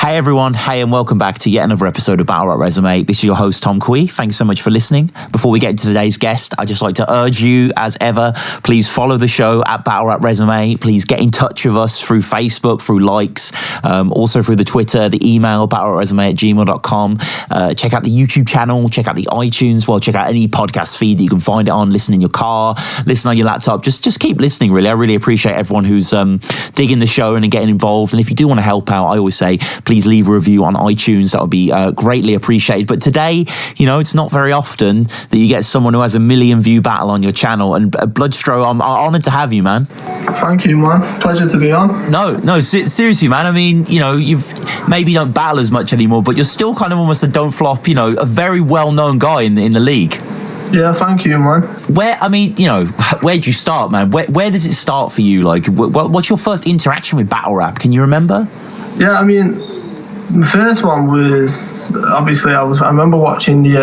Hey everyone, hey and welcome back to yet another episode of Battle Rap Resume. This is your host Tom Quee. Thanks so much for listening. Before we get into today's guest, I'd just like to urge you, as ever, please follow the show at Battle Rap Resume. Please get in touch with us through Facebook, through likes, also through the Twitter, the email, battleresume@gmail.com. Check out the YouTube channel, check out the iTunes, check out any podcast feed that you can find it on, listen in your car, listen on your laptop. Just keep listening, really. I really appreciate everyone who's digging the show and getting involved. And if you do want to help out, I always say, please leave a review on iTunes. That would be greatly appreciated. But today, it's not very often that you get someone who has a 1 million view battle on your channel. And Bloodstro, I'm honoured to have you, man. Thank you, man. Pleasure to be on. No, seriously, man. I mean, you've maybe don't battle as much anymore, but you're still kind of almost a don't flop, a very well-known guy in the league. Yeah, thank you, man. Where'd you start, man? Where does it start for you? Like, what's your first interaction with battle rap? Can you remember? Yeah, I mean, the first one was obviously I remember watching came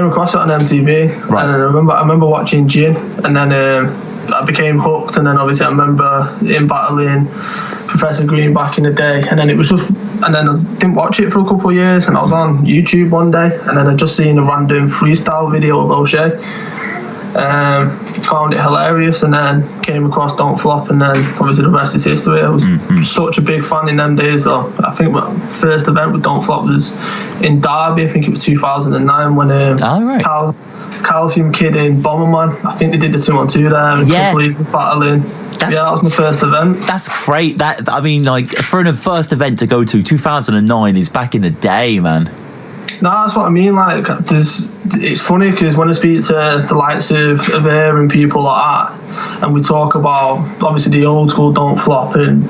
across it on MTV, right. And I remember watching Jin, and then I became hooked, and then obviously I remember him battling Professor Green back in the day, and then and then I didn't watch it for a couple of years, and I was on YouTube one day, and then I just seen a random freestyle video of O'Shea. Found it hilarious, and then came across Don't Flop, and then obviously the rest is history. I was such a big fan in them days, though. I think my first event with Don't Flop was in Derby. I think it was 2009 when Calcium Kid and Bomberman, I think they did the 2-on-2 there, and Chris Lee was battling. That was my first event. That's great. For a first event to go to, 2009 is back in the day, man. No, that's what I mean. It's funny because when I speak to the likes of Air and people like that, and we talk about obviously the old school Don't Flop, and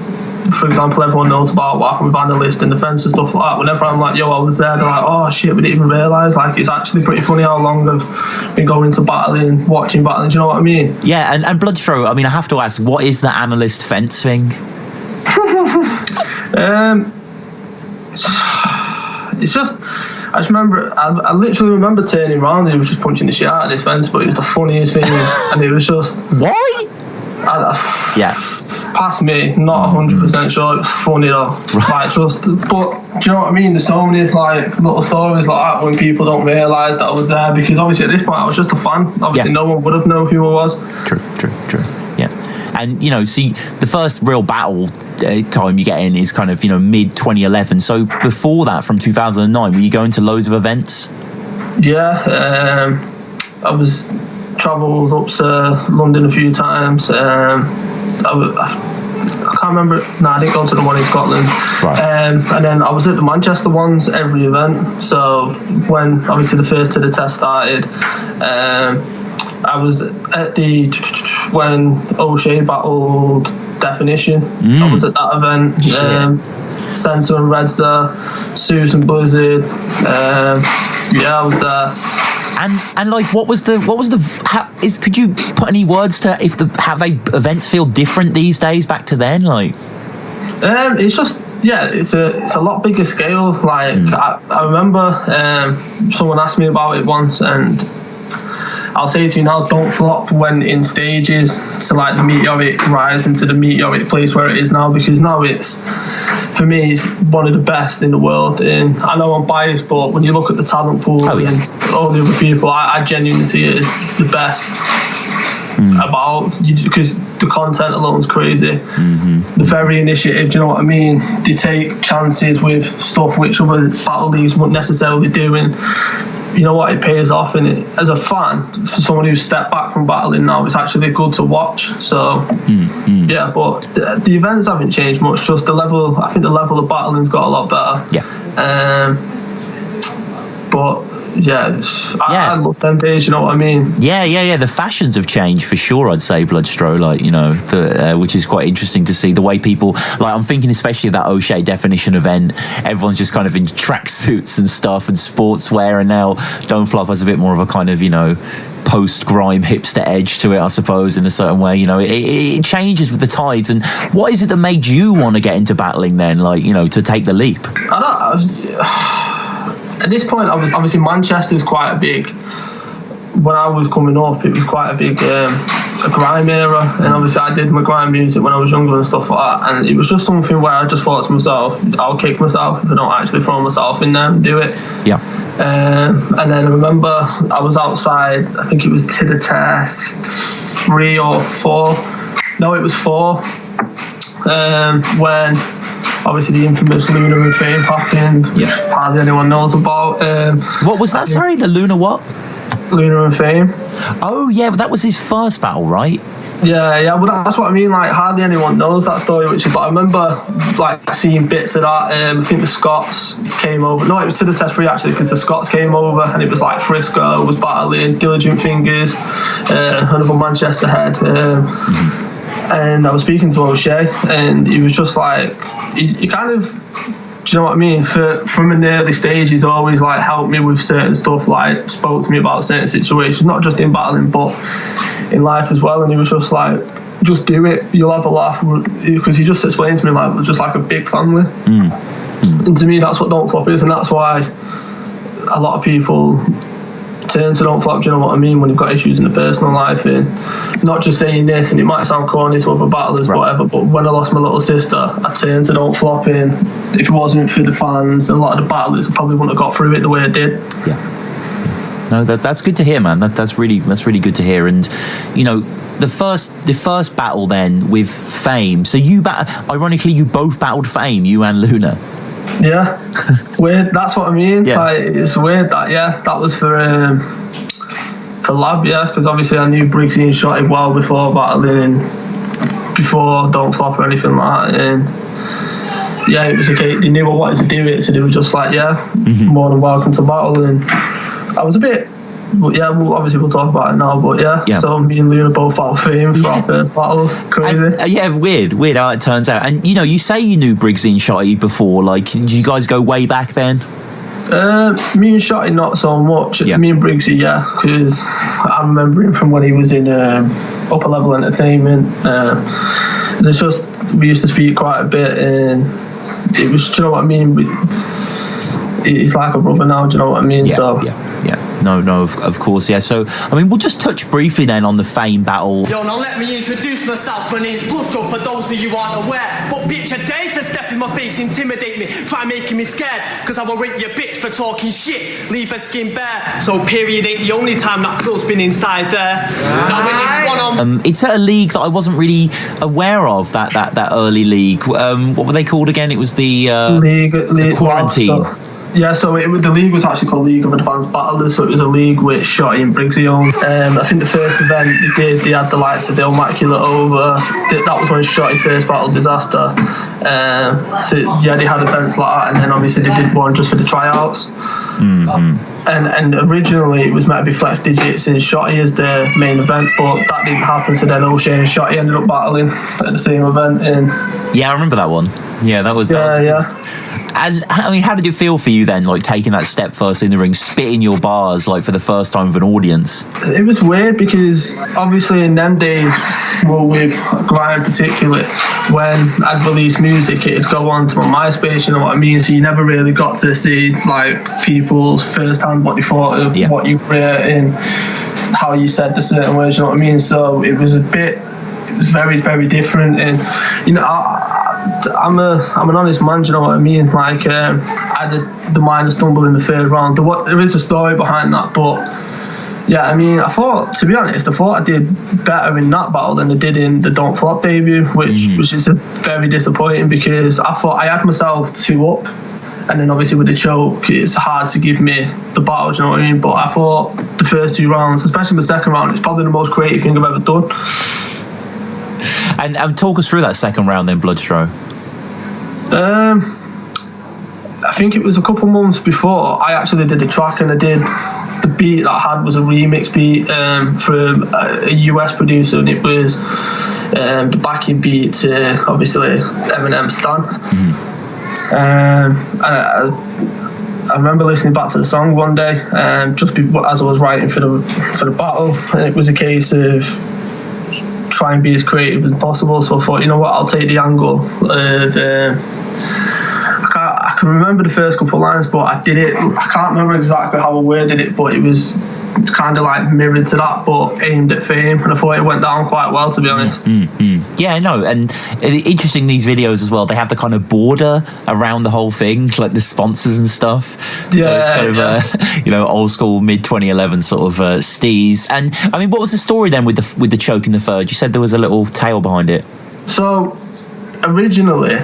for example, everyone knows about what happened with Analyst and the fence and stuff like that. Whenever I'm like, yo, I was there, they're like, oh shit, we didn't even realise. It's actually pretty funny how long I've been going to battling, watching battling. Do you know what I mean? Yeah, and Bloodstro, I have to ask, what is the Analyst fence thing? It's just, I literally remember turning around and he was just punching the shit out of this fence, but it was the funniest thing, and it was just... Why? Past me, not 100% sure. It was funny though. Right. But do you know what I mean? There's so many little stories like that when people don't realise that I was there, because obviously at this point I was just a fan. Obviously no one would have known who I was. True. Yeah. And, see, the first real battle time you get in is kind of, mid-2011. So before that, from 2009, were you going to loads of events? Yeah. I was travelled up to London a few times. I can't remember. No, I didn't go to the one in Scotland. Right. And then I was at the Manchester ones every event. So when, obviously, the first to the test started, I was at when O'Shea battled Definition. I was at that event. Sensor and Redza, Susan Blizzard. I was there. And what was the could you put any words to how they events feel different these days back to then? It's just it's a lot bigger scale. I remember someone asked me about it once, and I'll say to you now, Don't Flop went in stages to the meteoric rise into the meteoric place where it is now, because now for me, it's one of the best in the world. And I know I'm biased, but when you look at the talent pool and all the other people, I genuinely see it as the best because the content alone is crazy. The very initiative, do you know what I mean? They take chances with stuff which other battle leagues wouldn't necessarily do, and you know what, it pays off. And as a fan, for someone who's stepped back from battling now, it's actually good to watch. So but the events haven't changed much, just the level. I think the level of battling's got a lot better. I love them days, you know what I mean? Yeah. The fashions have changed for sure, I'd say, Bloodstro, which is quite interesting to see the way people, I'm thinking especially of that O'Shea Definition event, everyone's just kind of in tracksuits and stuff and sportswear, and now Don't Flop has a bit more of a kind of, post-grime hipster edge to it, I suppose, in a certain way. It changes with the tides. And what is it that made you want to get into battling then, to take the leap? At this point, I was obviously Manchester's quite a big when I was coming up, it was quite a big a grime era, and obviously I did my grime music when I was younger and stuff like that, and it was just something where I just thought to myself, I'll kick myself if I don't actually throw myself in there and do it. Yeah. And then I remember I was outside, I think it was to the test 3 or 4. No, it was 4. When obviously the infamous Lunar C happened, which hardly anyone knows about. What was that? Sorry, the Lunar what? Lunar C. Oh yeah, that was his first battle, right? Yeah, but that's what I mean. Like, hardly anyone knows that story, but I remember like seeing bits of that. I think the Scots came over. No, it was to the test 3 actually, because the Scots came over, and it was like Frisko was battling, Diligent Fingers, another Manchester head. And I was speaking to O'Shea, and he was just like, he kind of, do you know what I mean? From an early stage, he's always like helped me with certain stuff, like spoke to me about certain situations, not just in battling, but in life as well. And he was just like, just do it, you'll have a laugh, because he just explained to me like we're just like a big family. And to me, that's what Don't Flop is, and that's why a lot of people turn to Don't Flop, do you know what I mean, when you've got issues in the personal life, and not just saying this, and it might sound corny to other battlers, whatever, but when I lost my little sister, I turned to Don't Flop, and if it wasn't for the fans, a lot of the battlers probably wouldn't have got through it the way I did. No, that's good to hear, man. That's really good to hear. And you know, the first battle then with Fame. So ironically, you both battled Fame, you and Lunar. Yeah, weird. That's what I mean. Yeah. Like, it's weird that that was for Lab, because obviously I knew Briggsy and Shotty well before battling, before Don't Flop or anything like that, and it was okay. They knew I wanted to do it, so they were just like, more than welcome to battle. And I was a bit, we'll talk about it now, but so me and Luna both battled Fame for our first battles. Crazy. Weird how it turns out. And you know, you say you knew Briggsy and Shotty before, like, did you guys go way back then? Me and Shotty not so much. Me and Briggsy, because I remember him from when he was in Upper Level Entertainment. We used to speak quite a bit, and it was, do you know what I mean? He's like a brother now, do you know what I mean? No, of course, yeah. So, I mean, we'll just touch briefly then on the Fame battle. Yo, now let me introduce myself. My name's Bloodstro, for those of you aren't aware. But bitch, a day to step in my face, intimidate me, try making me scared, cause I will rape your bitch for talking shit, leave her skin bare. So period ain't the only time that pill's been inside there. Now when it's one-on-one. It's at a league that I wasn't really aware of, that early league. What were they called again? It was the League Quarantine. So the league was actually called League of Advanced Battlers, so it was a league which Shotty and Briggsy owned. I think the first event they had the likes of the Immaculate over. That was when Shotty first battled Disaster. They had events like that, and then obviously they did one just for the tryouts. And originally it was meant to be Flex Digits and Shotty as the main event, but that didn't happen, so then O'Shea and Shotty ended up battling at the same event. And I remember that one. That was And I mean, how did it feel for you then, like taking that step first in the ring, spitting your bars like for the first time with an audience? It was weird because obviously in them days, with grime particularly, when I'd release music, it'd go on to my MySpace, you know what I mean? So you never really got to see like people's firsthand what they thought of what you create and how you said the certain words, you know what I mean? So it was very, very different. And you know, I'm an honest man, do you know what I mean? Like, I had the minor stumble in the third round. There is a story behind that, but I mean, to be honest, I thought I did better in that battle than I did in the Don't Flop debut, which is very disappointing, because I thought I had myself 2 up, and then obviously with the choke, it's hard to give me the battle, do you know what I mean? But I thought the first 2 rounds, especially the second round, it's probably the most creative thing I've ever done. And talk us through that second round then, Bloodstro. I think it was a couple months before I actually did a track, and I did the beat that I had was a remix beat from a US producer, and it was the backing beat to obviously Eminem's Stan. I remember listening back to the song one day, just as I was writing for the battle, and it was a case of try and be as creative as possible. So I thought, you know what, I'll take the angle of I can remember the first couple of lines, but I can't remember exactly how I worded it, but it was kind of like mirrored to that, but aimed at fame, and I thought it went down quite well, to be honest. Yeah, no, and interesting, these videos as well, they have the kind of border around the whole thing, like the sponsors and stuff. Yeah, so it's kind of old school mid 2011 sort of steez. And I mean, what was the story then with the choke in the third? You said there was a little tale behind it. So originally,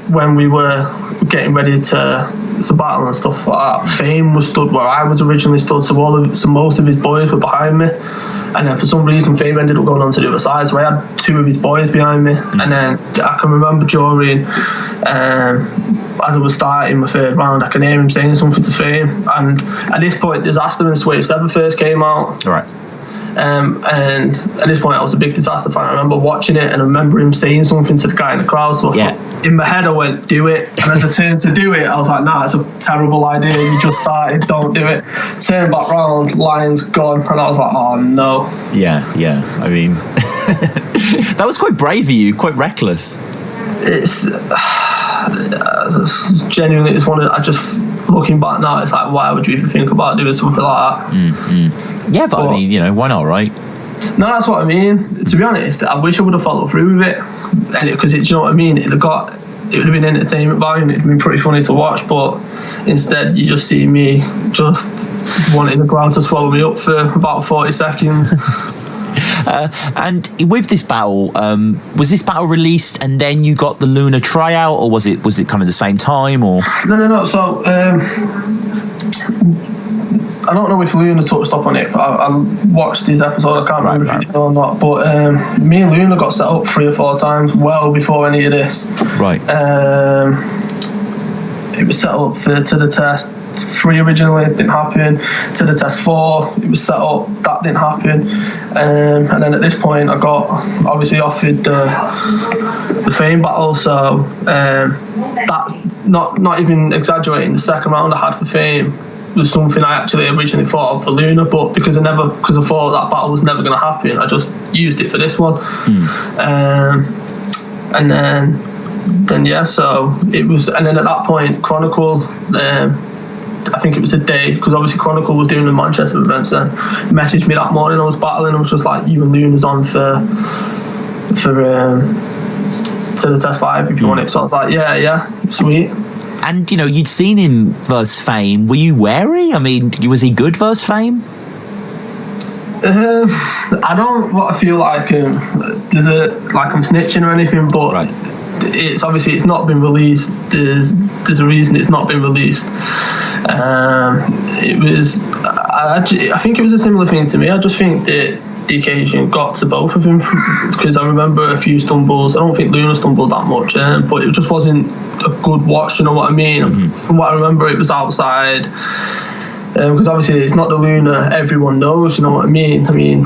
when we were getting ready to battle and stuff like that, Fame was stood where I was originally stood, so most of his boys were behind me, and then for some reason Fame ended up going on to the other side, so I had two of his boys behind me. And then I can remember during as I was starting my third round, I can hear him saying something to Fame, and at this point Disaster and Swave 7 first came out. Right. And at this point I was a big Disaster fan. I remember watching it, and I remember him saying something to the guy in the crowd, so in my head I went, do it. And as I turned to do it, I was like, nah, it's a terrible idea, you just started, don't do it. Turned back round, Lion's gone, and I was like, oh no. Yeah, I mean that was quite brave of you, quite reckless. It's genuinely, it's one of, I just, looking back now, it's like, why would you even think about doing something like that? Yeah, but I mean, why not, right? No, that's what I mean. To be honest, I wish I would have followed through with it, and because do you know what I mean? It would have been entertainment value, and it'd been pretty funny to watch. But instead, you just see me just wanting the ground to swallow me up for about 40 seconds. And with this battle, was this battle released and then you got the Lunar tryout, or was it kind of the same time? Or no. So I don't know if Luna touched up on it. I watched this episode. I can't remember if he did or not. But me and Luna got set up 3 or 4 times well before any of this. Right. It was set up to the test 3 originally, it didn't happen. To the test 4, it was set up, that didn't happen. And then at this point, I got obviously offered the Fame battle. So that, not even exaggerating, the second round I had for Fame was something I actually originally thought of for Luna, but because I thought that battle was never going to happen, I just used it for this one. And then yeah, so it was. And then at that point, Chronicle, I think it was a day, because obviously Chronicle was doing the Manchester events, and messaged me that morning. I was battling, I was just like, you and Luna's on for to the test 5 if you want it. So I was like, yeah, sweet. And you'd seen him versus Fame. Were you wary? I mean, was he good versus Fame? I don't what I feel like there's I'm snitching or anything, but it's obviously it's not been released. There's a reason it's not been released. It was I think it was a similar thing to me. I just think that the occasion got to both of them, because I remember a few stumbles. I don't think Luna stumbled that much, but it just wasn't a good watch, you know what I mean? Mm-hmm. From what I remember, it was outside, because obviously it's not the Luna everyone knows, you know what I mean? I mean,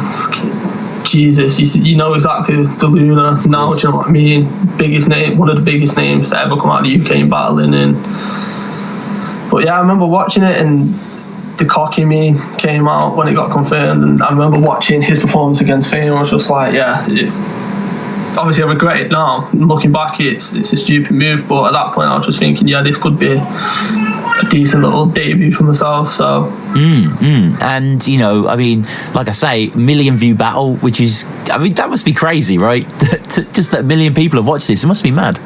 Jesus, you know exactly the Luna now, do you know what I mean? Biggest name, one of the biggest names to ever come out of the UK in battling. But yeah, I remember watching it, and the cocky me came out when it got confirmed, and I remember watching his performance against Fame. I was just like, yeah, it's obviously I regret it now. Looking back, it's a stupid move, but at that point I was just thinking, yeah, this could be a decent little debut for myself. So and I mean, like I say, 1 million view battle, which is, I mean, that must be crazy, right? Just that 1 million people have watched this, it must be mad.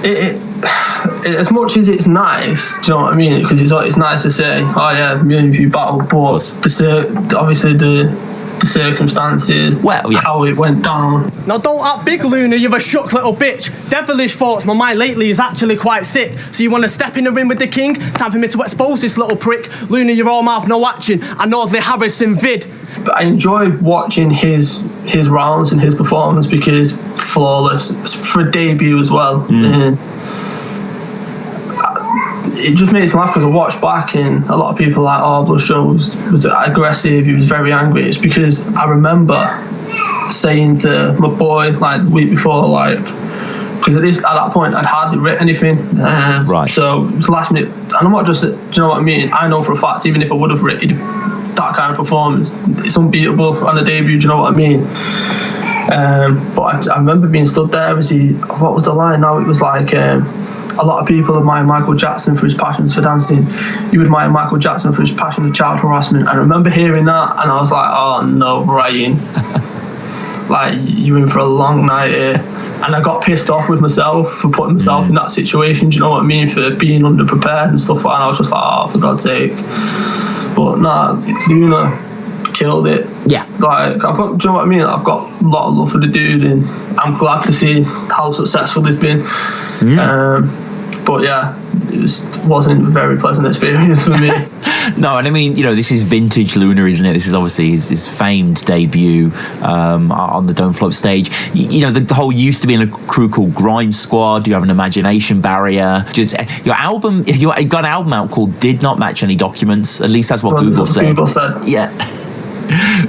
It as much as it's nice, do you know what I mean? Because it's nice to say, oh yeah, 1 million view battle, but obviously the circumstances, how it went down. Now don't act big, Luna, you're a shook little bitch. Devilish thoughts, my mind lately is actually quite sick. So you want to step in the ring with the king? Time for me to expose this little prick. Luna, you're all mouth, no action. I know the Harrison vid. But I enjoy watching his rounds and his performance, because flawless for a debut as well. And it just makes me laugh, because I watch back and a lot of people are like, oh, Bloodstro was aggressive, he was very angry. It's because I remember saying to my boy like the week before, like, because at that point I'd hardly written anything, so it was last minute, and I'm not just, do you know what I mean? I know for a fact, even if I would have written that kind of performance, it's unbeatable on a debut, do you know what I mean? But I remember being stood there, what was the line now? It was like, a lot of people admire Michael Jackson for his passion for dancing. You admire Michael Jackson for his passion for child harassment. I remember hearing that, and I was like, oh no, Brian. Like, you're in for a long night here. And I got pissed off with myself for putting myself in that situation, do you know what I mean, for being underprepared and stuff like that. And I was just like, oh, for God's sake. But nah, Lunar killed it. Yeah. Like, do you know what I mean? I've got a lot of love for the dude, and I'm glad to see how successful he's been. But yeah, it wasn't a very pleasant experience for me. No, and I mean, this is vintage Lunar, isn't it? This is obviously his famed debut on the Don't Flop stage. The whole used to be in a crew called Grime Squad. You have an imagination barrier. Just your album, you got an album out called Did Not Match Any Documents. At least that's what Google said. Google said. Yeah.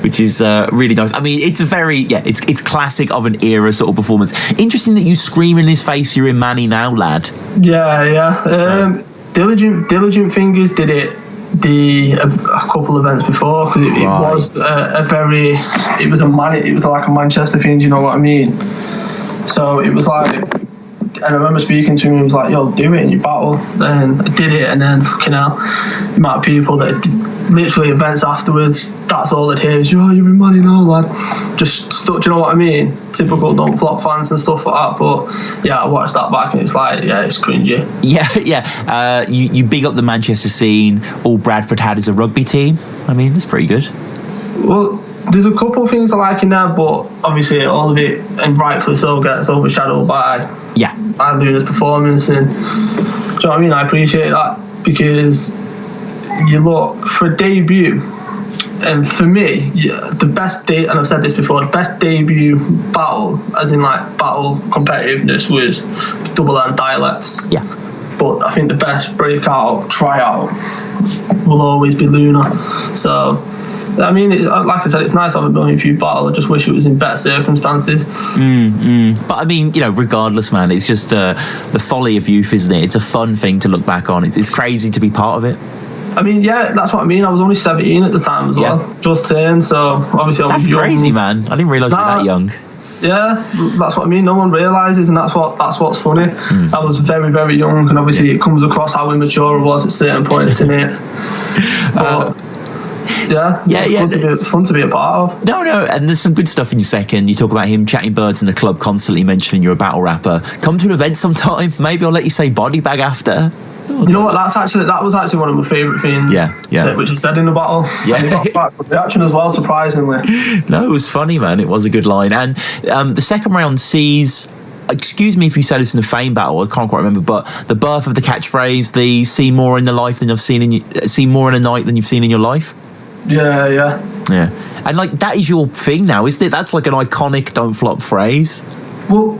Which is really nice. I mean, it's a very, it's classic of an era sort of performance. Interesting that you scream in his face, you're in Manny now, lad. Yeah. Diligent Fingers did it a couple events before, because it was it was like a Manchester thing, do you know what I mean? So it was like, and I remember speaking to him, he was like, yo, do it in your battle. And I did it, and then fucking hell, the amount of people that literally events afterwards, that's all they'd hear is, you're in money now, lad. Just stuck, do you know what I mean? Typical Don't Flop fans and stuff like that. But yeah, I watched that back and it's like, yeah, it's cringy. Yeah. You big up the Manchester scene. All Bradford had is a rugby team. I mean, that's pretty good. Well, there's a couple of things I like in there, but obviously all of it, and rightfully so, gets overshadowed by Lunar's performance. And do you know what I mean? I appreciate that, because you look for a debut, and for me, the best and I've said this before, the best debut battle, as in like battle competitiveness, was Double and Dialects. Yeah. But I think the best breakout tryout will always be Lunar. So, I mean, like I said, it's nice to have a few battle. I just wish it was in better circumstances. But I mean, regardless, man, it's just the folly of youth, isn't it? It's a fun thing to look back on. It's crazy to be part of it. I mean, yeah, that's what I mean. I was only 17 at the time as well. Just turned, so obviously I was young. That's crazy, man. I didn't realise you were that young. Yeah, that's what I mean. No one realises, and that's what's funny. I was very, very young, and obviously it comes across how immature I was at certain points in it. But it's fun to be a part of. No, and there's some good stuff in your second. You talk about him chatting birds in the club, constantly mentioning you're a battle rapper. Come to an event sometime. Maybe I'll let you say body bag after. You know what? That was actually one of my favourite things. Yeah. Which he said in the battle. Yeah. And he got back with reaction as well, surprisingly. No, it was funny, man. It was a good line. And the second round sees, excuse me if you said this in the Fame battle, I can't quite remember, but the birth of the catchphrase, the see more in the life than I've seen in see more in a night than you've seen in your life. Yeah. And like, that is your thing now, isn't it? That's like an iconic Don't Flop phrase. Well,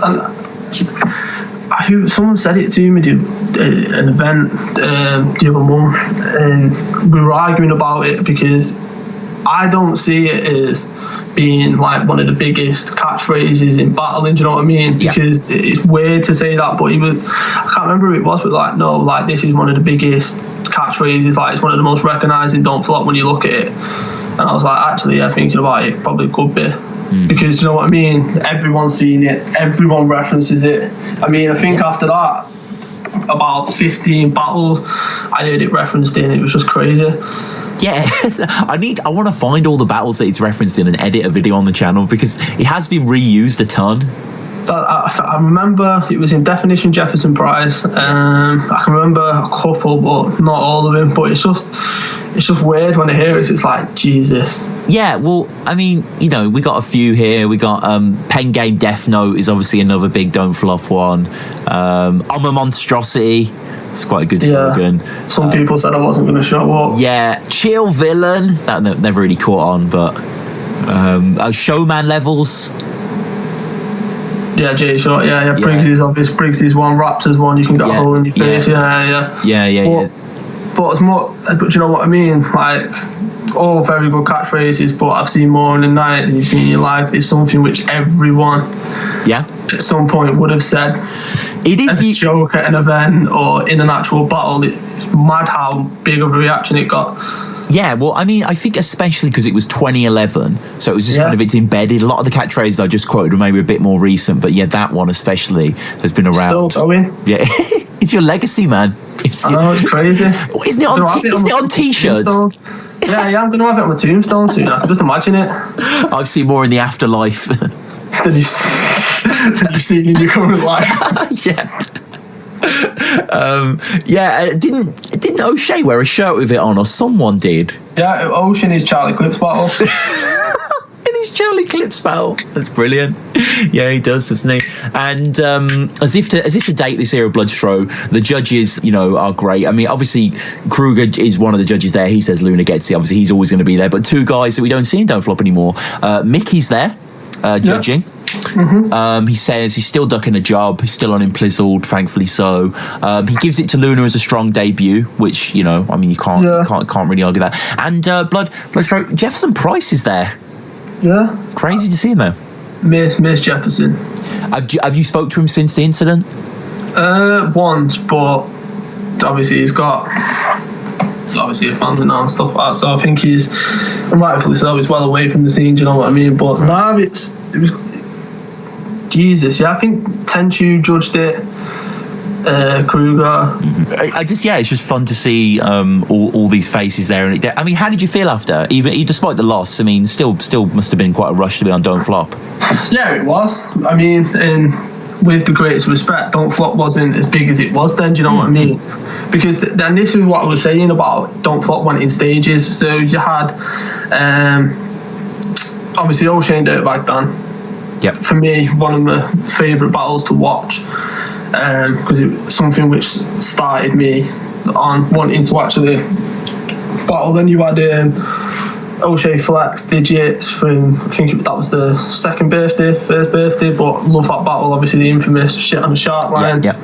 and someone said it to me at an event the other month, and we were arguing about it, because I don't see it as being like one of the biggest catchphrases in battling, do you know what I mean? Because it's weird to say that, but I can't remember who it was, but like, no, like, this is one of the biggest catchphrases, like, it's one of the most recognising Don't Flop when you look at it. And I was like, actually, thinking about it, probably could be. Because, you know what I mean? Everyone's seen it, everyone references it. I mean, I think after that, about 15 battles, I heard it referenced in. It was just crazy. Yeah, I want to find all the battles that it's referenced in and edit a video on the channel, because it has been reused a ton. I remember it was in Definition Jefferson Price. I can remember a couple, but not all of them. But it's just weird when I hear it. It's like, Jesus. Yeah, well, I mean, we got a few here. We got Pen Game Death Note is obviously another big Don't Flop one. I'm a Monstrosity. It's quite a good slogan. Some people said I wasn't going to show up. Yeah, Chill Villain. That never really caught on, but Showman Levels. Yeah, Jay Short. Yeah. Briggsy's obvious. Briggsy's one. Raptors one. You can get a hole in your face. Yeah. But it's more. But you know what I mean? Like, all very good catchphrases. But I've seen more in the night than you've seen in your life. Is something which everyone, at some point would have said. It is as a joke at an event or in an actual battle. It's mad how big of a reaction it got. Yeah, well, I mean, I think especially because it was 2011, so it was just kind of, it's embedded. A lot of the catchphrases I just quoted were maybe a bit more recent, but yeah, that one especially has been around. Still going. Yeah, it's your legacy, man. It's crazy. Isn't it on t-shirts? Yeah, I'm going to have it on my tombstone soon. I can just imagine it. I've seen more in the afterlife than you've seen in your current life. Yeah. Didn't O'Shea wear a shirt with it on, or someone did? Yeah, Ocean is Charlie Clips battle. In his Charlie Clips battle. That's brilliant. Yeah, he does, doesn't he? And as if to date this era of Bloodstro, the judges, are great. I mean, obviously Kruger is one of the judges there. He says Luna gets it. Obviously, he's always going to be there. But two guys that we don't see in Don't Flop anymore. Mickey's there, judging. Yeah. Mm-hmm. He says he's still ducking a job. He's still unimplissled, thankfully so. He gives it to Luna as a strong debut, which you can't really argue that. And Bloodstro, Jefferson Price is there. Yeah, crazy to see him there. Miss Jefferson. Have you spoke to him since the incident? Once, but obviously he's got a family now and stuff like that. So I think he's, rightfully so, he's well away from the scene. Do you know what I mean? But now it was. Jesus, yeah, I think Tenchu judged it. Kruger. It's just fun to see all these faces there. And I mean, how did you feel after? Even despite the loss, I mean, still must have been quite a rush to be on Don't Flop. Yeah, it was. I mean, and with the greatest respect, Don't Flop wasn't as big as it was then. Do you know what I mean? Because then this is what I was saying about Don't Flop went in stages. So you had obviously O'Shea Dirtbag Dan. Yep. For me, one of my favourite battles to watch, because it was something which started me on wanting to actually battle. Then you had O'Shea Flex Digits from, I think that was the first birthday, but love that battle, obviously the infamous shit on the shark line. Yeah.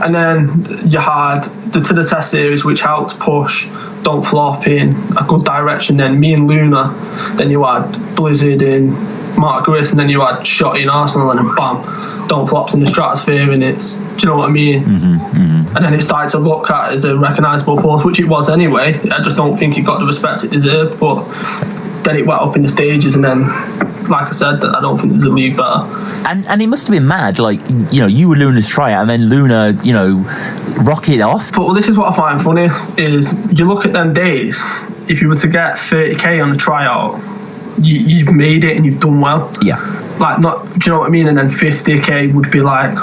And then you had the To The Test series, which helped push Don't Flop in a good direction. Then me and Luna, then you had Blizzard and Mark Gris, and then you had Shotty and Arsenal, and then bam, Don't Flop's in the stratosphere, and it's, do you know what I mean? And then it started to look at as a recognisable force, which it was anyway. I just don't think it got the respect it deserved, but then it went up in the stages, and then, like I said, I don't think there's a league better. And it must have been mad, like, you were Luna's tryout, and then Luna, rocket off. But this is what I find funny, is you look at them days, if you were to get 30k on a tryout, you've made it and you've done well. Yeah. Like, not, do you know what I mean? And then 50k would be like,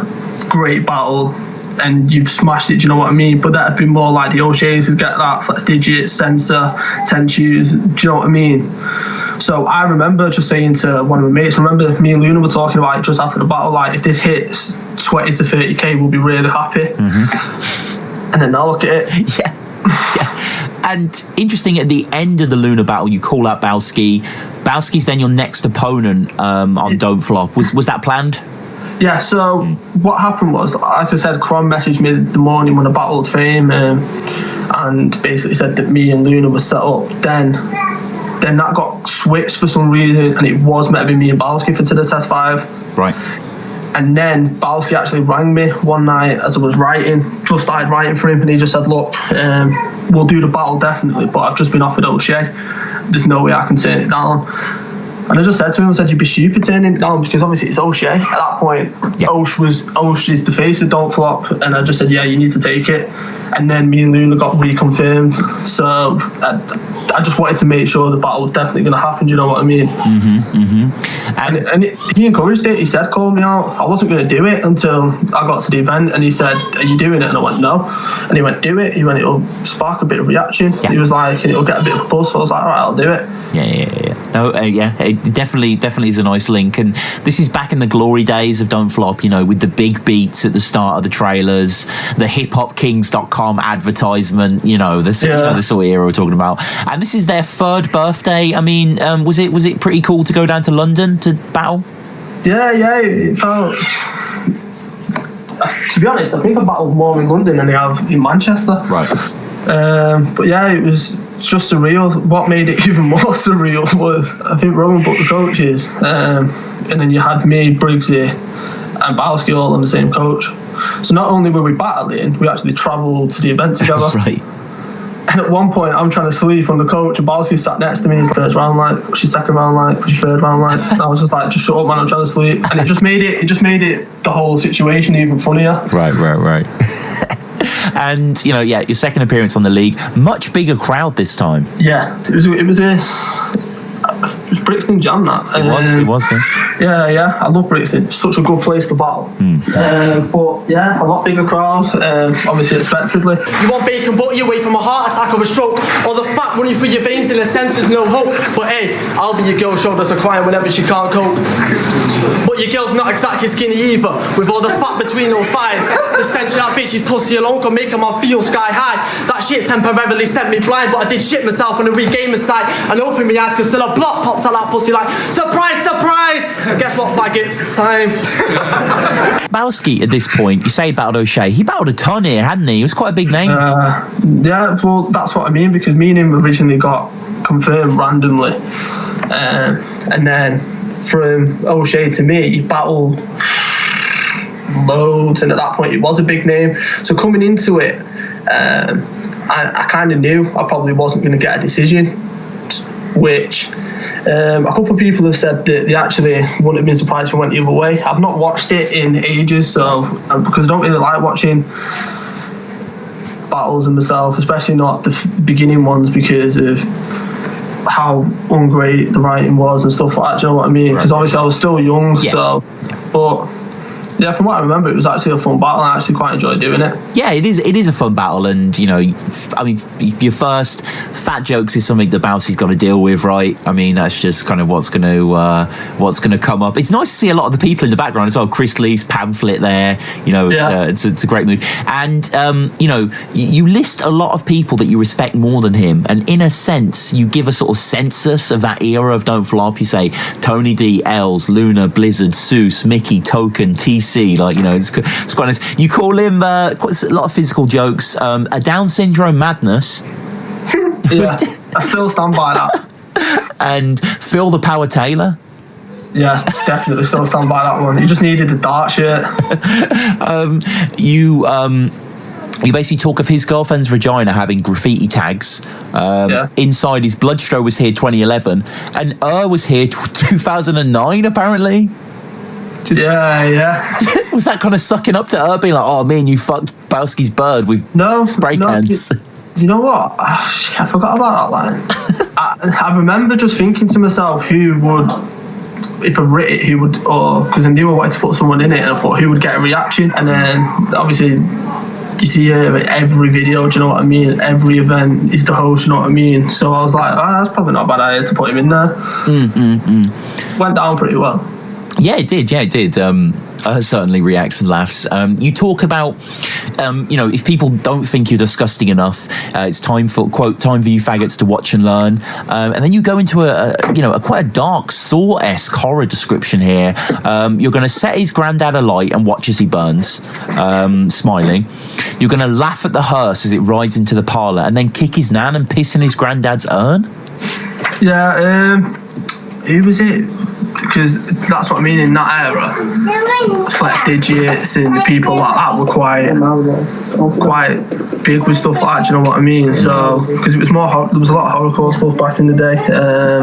great battle, and you've smashed it, do you know what I mean? But that'd be more like the O'Sheas who get that, Flex Digit, Sensor, 10 shoes, do you know what I mean? So I remember just saying to one of my mates, remember me and Luna were talking about it just after the battle, like, if this hits 20 to 30k, we'll be really happy. And then now look at it. Yeah. And interesting, at the end of the Luna battle, you call out Bowski. Bowski's then your next opponent on Don't Flop. Was that planned? Yeah, so what happened was, like I said, Cron messaged me the morning when I battled Fame and basically said that me and Luna were set up. Then that got switched for some reason, and it was meant to be me and Bowski for To The Test 5. Right. And then Bowski actually rang me one night as I was writing, just started writing for him, and he just said, look, we'll do the battle definitely, but I've just been offered O'Shea. There's no way I can turn it down. And I just said to him, I said, you'd be stupid turning it down, because obviously it's O'Shea. At that point, yeah. Osh is the face of Don't Flop, and I just said, yeah, you need to take it. And then me and Luna got reconfirmed. So I just wanted to make sure the battle was definitely going to happen, do you know what I mean? And he encouraged it. He said, call me out. I wasn't going to do it until I got to the event, and he said, are you doing it? And I went, no. And he went, do it. He went, it'll spark a bit of reaction. Yeah. He was like, and it'll get a bit of a buzz. So I was like, all right, I'll do it. Yeah. No, it definitely is a nice link. And this is back in the glory days of Don't Flop, with the big beats at the start of the trailers, the hiphopkings.com advertisement, this sort of era we're talking about. And this is their third birthday. I mean, was it pretty cool to go down to London to battle? Yeah, it felt... To be honest, I think I battled more in London than I have in Manchester. Right. But yeah, it was just surreal. What made it even more surreal was, I think Rowan booked the coaches, and then you had me, Briggsy, and Bowski all on the same coach. So not only were we battling, we actually travelled to the event together. Right. And at one point, I'm trying to sleep on the coach, and Bowski sat next to me. His first round light, what's your second round light, what's your third round light? And I was just like, just shut up, man, I'm trying to sleep. And it just made it the whole situation even funnier. Right. And your second appearance on the league, much bigger crowd this time. Yeah, it was Brixton Jam, that. It was. Yeah, I love Brixton. It's such a good place to battle. But yeah, a lot bigger crowd, obviously expectedly. You want bacon butter your way from a heart attack or a stroke, or the fat running through your veins in a sense there's no hope. But hey, I'll be your girl shoulder to cry whenever she can't cope. But your girl's not exactly skinny either, with all the fat between those thighs. The stench of that bitch's pussy alone can make a man feel sky high. That shit temporarily sent me blind, but I did shit myself on the regain my sight and open my eyes, cause still a block popped out that pussy like, surprise, surprise! And guess what, faggot? Time. Bowski, at this point, you say he battled O'Shea. He battled a ton here, hadn't he? He was quite a big name. Yeah, well, that's what I mean, because me and him originally got confirmed randomly. And then from O'Shea to me, he battled loads, and at that point, it was a big name. So coming into it, I kind of knew I probably wasn't going to get a decision, which a couple of people have said that they actually wouldn't have been surprised if it went the other way. I've not watched it in ages, so because I don't really like watching battles in myself, especially not the beginning ones, because of how ungreat the writing was and stuff like that. Do you know what I mean? Because obviously I was still young, so. But yeah, from what I remember, it was actually a fun battle, and I actually quite enjoyed doing it. Yeah, it is a fun battle, and I mean, your first fat jokes is something that Bowski's got to deal with, right? I mean, that's just kind of what's going to come up. It's nice to see a lot of the people in the background as well. Chris Lee's pamphlet there, it's a great mood, and you list a lot of people that you respect more than him, and in a sense, you give a sort of census of that era of Don't Flop. You say Tony D, Els, Lunar, Blizzard, Seuss, Mickey, Token, TC. It's quite nice. You call him quite a lot of physical jokes. A Down syndrome madness. Yeah, I still stand by that. And Phil the Power Taylor. Yes, definitely still stand by that one. He just needed a dart shirt. You basically talk of his girlfriend's vagina having graffiti tags. Inside his Bloodstro was here 2011, and was here 2009 apparently. Yeah. Was that kind of sucking up to being like, oh, me and you fucked Bowski's bird with spray cans? You know what? I forgot about that line. I remember just thinking to myself, who would, if I writ it, who would, because I knew I wanted to put someone in it, and I thought who would get a reaction. And then obviously you see every video, do you know what I mean? Every event is the host, you know what I mean? So I was like, that's probably not a bad idea to put him in there. Went down pretty well. Yeah, it did. Certainly reacts and laughs. You talk about, if people don't think you're disgusting enough, it's time for you faggots to watch and learn. And then you go into a quite a dark Saw-esque horror description here. You're going to set his granddad alight and watch as he burns, smiling. You're going to laugh at the hearse as it rides into the parlour, and then kick his nan and piss in his granddad's urn. Yeah, who was it? Because that's what I mean, in that era, Flex Digits and people like that were quite big with stuff like that, do you know what I mean? So, because there was a lot of horrorcore stuff back in the day,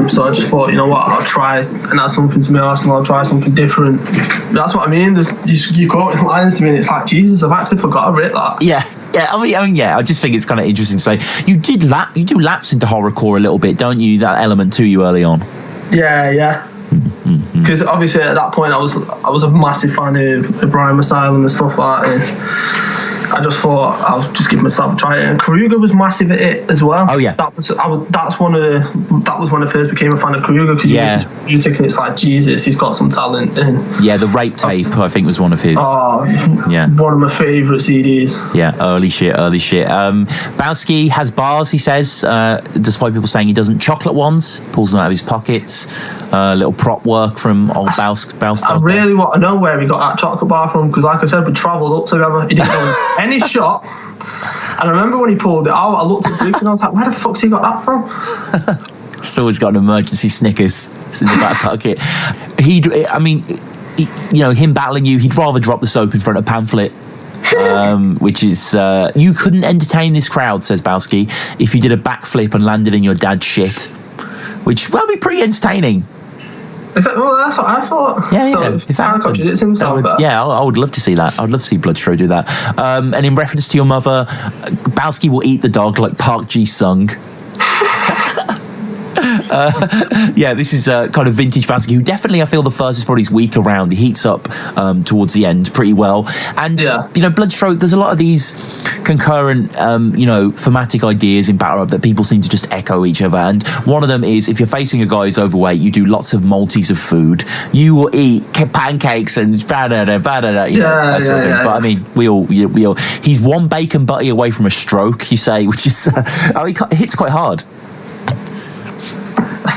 so I just thought, you know what, I'll try and add something to my arsenal, I'll try something different. That's what I mean, you quote lines to me and it's like, Jesus, I've actually forgot to write that. Yeah, I just think it's kind of interesting to say, you do lapse into horrorcore a little bit, don't you, that element to you early on? Yeah. Because obviously at that point I was a massive fan of Rhyme Asylum and stuff like that, and I just thought I'll just give myself a try. And Kruger was massive at it as well. Oh yeah, that was when I first became a fan of Kruger, because you're thinking it's like, Jesus, he's got some talent. And the Rape Tape I think was one of his. One of my favourite CDs. Yeah, early shit. Bowski has bars, he says, despite people saying he doesn't. Chocolate ones, pulls them out of his pockets. Little prop work from old Bowski. I really want to know where he got that chocolate bar from, because like I said, we travelled up together. He didn't know any shop. And I remember when he pulled it out, I looked at Luke and I was like, where the fuck's he got that from? He's always got an emergency Snickers in the back pocket. Him battling you, he'd rather drop the soap in front of Pamphlet which is you couldn't entertain this crowd, says Bowski, if you did a backflip and landed in your dad's shit, which will be pretty entertaining. Well, that's what I thought. Yeah, so yeah. If that contradicts himself. I would love to see that. I'd love to see Bloodstro do that. And in reference to your mother, Bowski will eat the dog like Park Ji-sung. This is kind of vintage Bowski, who definitely, I feel, the first is probably his weak around. He heats up towards the end pretty well. And, Bloodstro, there's a lot of these concurrent, thematic ideas in Battle Rap that people seem to just echo each other. And one of them is, if you're facing a guy who's overweight, you do lots of multis of food. You will eat pancakes and that sort of thing. But, I mean, we all, he's one bacon butty away from a stroke, you say, which is, it hits quite hard.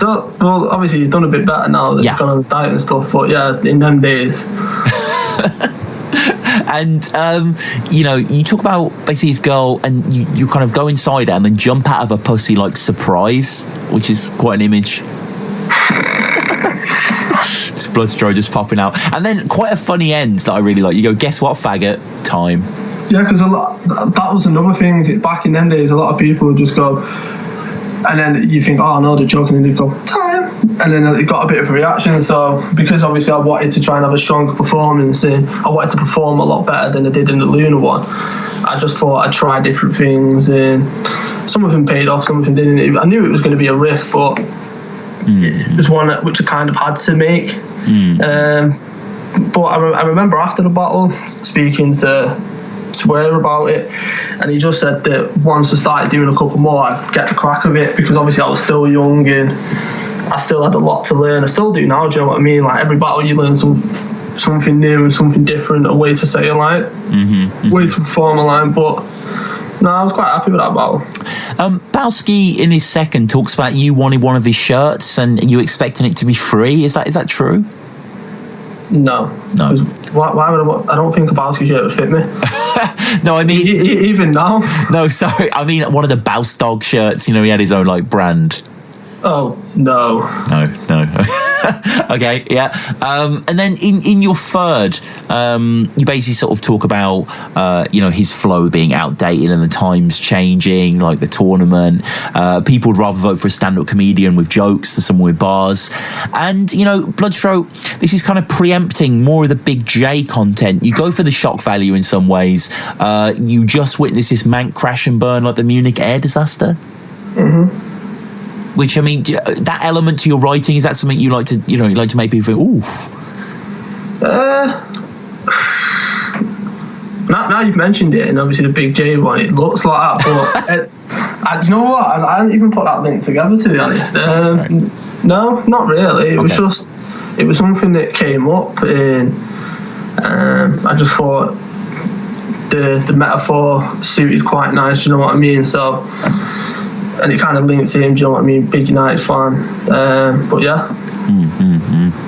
Well, obviously he's done a bit better now that he's gone on a diet and stuff, but in them days. And, you talk about basically his girl and you kind of go inside her and then jump out of a pussy like surprise, which is quite an image. Just Bloodstro just popping out. And then quite a funny end that I really like. You go, guess what, faggot? Time. Yeah, because that was another thing. Back in them days, a lot of people would just go... And then you think, oh no, they're joking, and they go, time. And then it got a bit of a reaction. So, because obviously I wanted to try and have a stronger performance, and I wanted to perform a lot better than I did in the Lunar one, I just thought I'd try different things, and some of them paid off, some of them didn't. I knew it was going to be a risk, but it was one which I kind of had to make. But I remember after the battle speaking to swear about it, and he just said that once I started doing a couple more, I'd get the crack of it, because obviously I was still young and I still had a lot to learn. I still do now, do you know what I mean? Like, every battle you learn something new and something different, a way to say a line, way to perform a line. But no, I was quite happy with that battle. Bowski in his second talks about you wanting one of his shirts and you expecting it to be free. Is that true? No. Why would I don't think a Bowski shirt would fit me. No, I mean... even now. No, sorry. I mean, one of the Baus Dog shirts, he had his own, brand. Oh, no. No. Okay, yeah. And then in your third, you basically sort of talk about, his flow being outdated and the times changing, like the tournament. People would rather vote for a stand-up comedian with jokes than someone with bars. And, Bloodstro, this is kind of preempting more of the Big J content. You go for the shock value in some ways. You just witnessed this Mank crash and burn like the Munich air disaster. Which, I mean, that element to your writing, is that something you like to make people think, oof? Now you've mentioned it, and obviously the Big J one, it looks like that, but you know what? I didn't even put that link together, to be honest. No, not really. It was just, it was something that came up, and I just thought the metaphor suited quite nice, do you know what I mean? So... And it kind of linked to him, do you know what I mean? Big United fan. But yeah.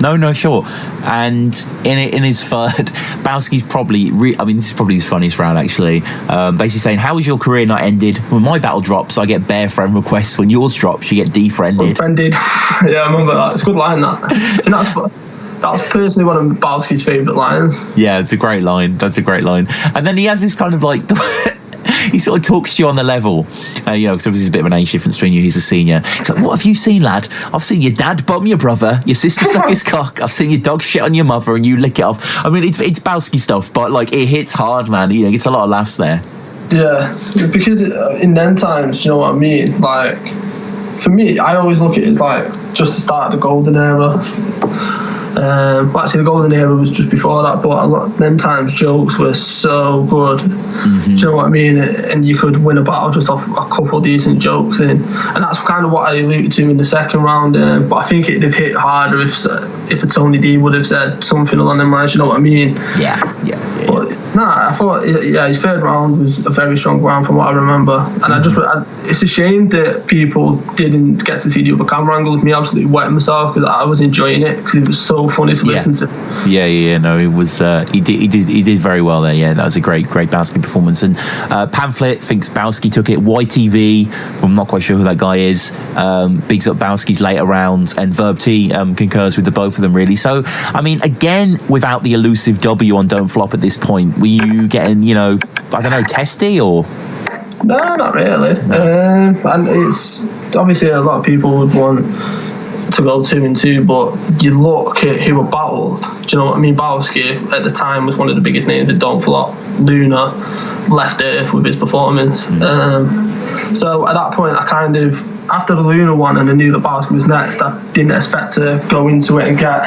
No, sure. And in his third, Bowski's probably, this is probably his funniest round, actually. Basically saying, how has your career not ended? When my battle drops, I get bare friend requests. When yours drops, you get defriended. Unfriended. Yeah, I remember that. It's a good line, that. And that was personally one of Bowski's favourite lines. Yeah, it's a great line. That's a great line. And then he has this kind of he sort of talks to you on the level, because obviously there's a bit of an age difference between you. He's a senior. He's like, what have you seen, lad? I've seen your dad bomb your brother, your sister suck his cock. I've seen your dog shit on your mother and you lick it off. I mean, it's Bowski stuff, but it hits hard, man. Gets a lot of laughs there. Yeah, because in them times, you know what I mean? For me, I always look at it as just the start of the golden era. Actually, the golden era was just before that, but a lot of them times jokes were so good. Do you know what I mean? And you could win a battle just off a couple of decent jokes, and that's kind of what I alluded to in the second round. But I think it'd have hit harder if a Tony D would have said something along them lines. You know what I mean? Yeah. But I thought his third round was a very strong round from what I remember, and it's a shame that people didn't get to see the other camera angle of me absolutely wetting myself, because I was enjoying it because it was so funny to listen to. No, it was he did very well there. Yeah, that was a great Bowski performance. And Pamphlet thinks Bowski took it. YTV, I'm not quite sure who that guy is, bigs up Bowski's later rounds, and Verb T concurs with the both of them, really. So I mean, again, without the elusive W on Don't Flop at this point, were you you getting, you know, I don't know, testy or? No, not really. And it's obviously a lot of people would want to go 2-2, but you look at who were battled. Do you know what I mean? Bowski at the time was one of the biggest names that don't flop. Lunar left Earth with his performance. So at that point, I kind of, after the Lunar one and I knew that Bowski was next, I didn't expect to go into it and get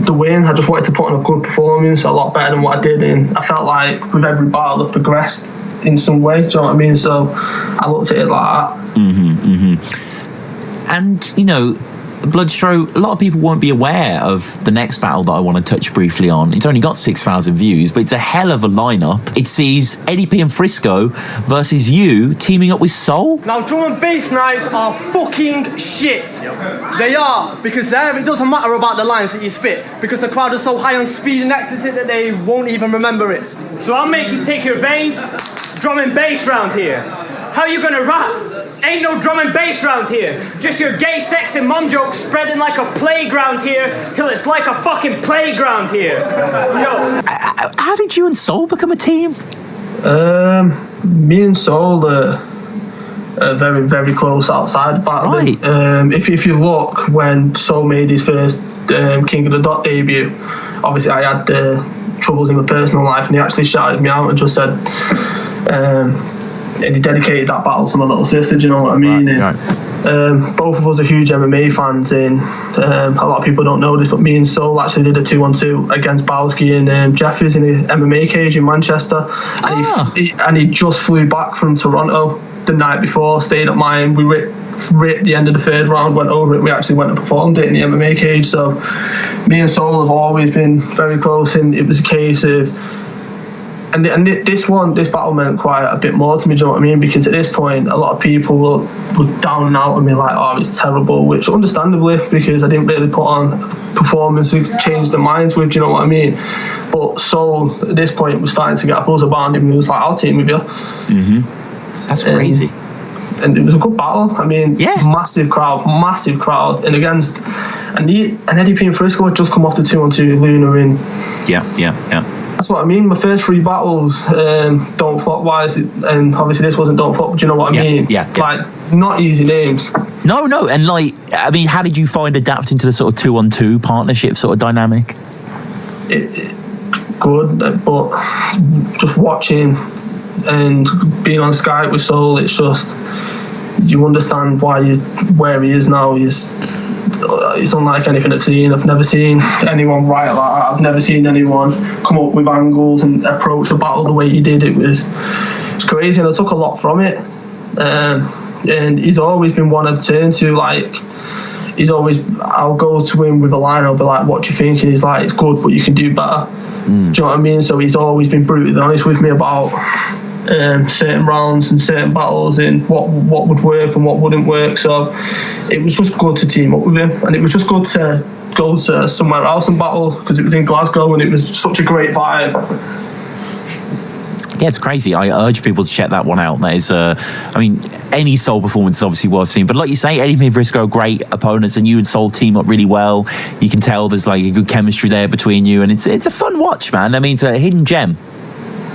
the win. I just wanted to put on a good performance, a lot better than what I did, and I felt like with every battle I progressed in some way. Do you know what I mean? So I looked at it like that. And, you know, Bloodstro, a lot of people won't be aware of the next battle that I want to touch briefly on. It's only got 6,000 views, but it's a hell of a lineup. It sees ADP and Frisko versus you teaming up with Soul. Now, drum and bass nights are fucking shit. They are, because there it doesn't matter about the lines that you spit, because the crowd is so high on speed and ecstasy that they won't even remember it. So I'll make you take your veins. Drum and bass round here. How you gonna rap? Ain't no drum and bass round here. Just your gay sex and mum jokes spreading like a playground here till it's like a fucking playground here. Yo. How did you and Soul become a team? Me and Soul are very, very close outside battling. Right. If you look, when Soul made his first King of the Dot debut, obviously I had troubles in my personal life, and he actually shouted me out and just said, and he dedicated that battle to my little sister, do you know what I mean? Right. Both of us are huge MMA fans, and a lot of people don't know this, but me and Soul actually did a 2-on-2 against Bowski and Jeffries in an MMA cage in Manchester, and he just flew back from Toronto the night before, stayed at mine. We were right at the end of the third round, went over it. We actually went and performed it in the MMA cage. So me and Soul have always been very close, and it was a case of, and this battle meant quite a bit more to me, do you know what I mean? Because at this point, a lot of people were down and out on me like, oh, it's terrible, which understandably, because I didn't really put on a performance to change their minds with, do you know what I mean? But Soul, at this point, was starting to get a buzz about him, and he was like, I'll team with you. That's crazy. And it was a good battle. I mean, massive crowd, and against and Eddie P and Frisko had just come off the 2-on-2 Lunar in. Yeah. That's what I mean. My first 3 battles, don't flop wise, and obviously this wasn't don't flop. Do you know what I mean? Yeah. Like, not easy names. No, and like, I mean, how did you find adapting to the sort of 2-on-2 partnership sort of dynamic? Good, but just watching and being on Skype with Soul, it's just, you understand why where he is now. It's unlike anything I've seen. I've never seen anyone write like that. I've never seen anyone come up with angles and approach a battle the way he did. It's crazy, and I took a lot from it. And he's always been one I've turned to. Like, I'll go to him with a line. I'll be like, "What do you think?" And he's like, "It's good, but you can do better." Do you know what I mean? So he's always been brutally honest with me about certain rounds and certain battles and what would work and what wouldn't work. So it was just good to team up with him, and it was just good to go to somewhere else and battle, because it was in Glasgow and it was such a great vibe. Yeah, it's crazy. I urge people to check that one out. That is, I mean, any Soul performance is obviously worth seeing. But like you say, Eddie and Frisko, great opponents, and you and Soul team up really well. You can tell there's like a good chemistry there between you, and it's a fun watch, man. I mean, it's a hidden gem.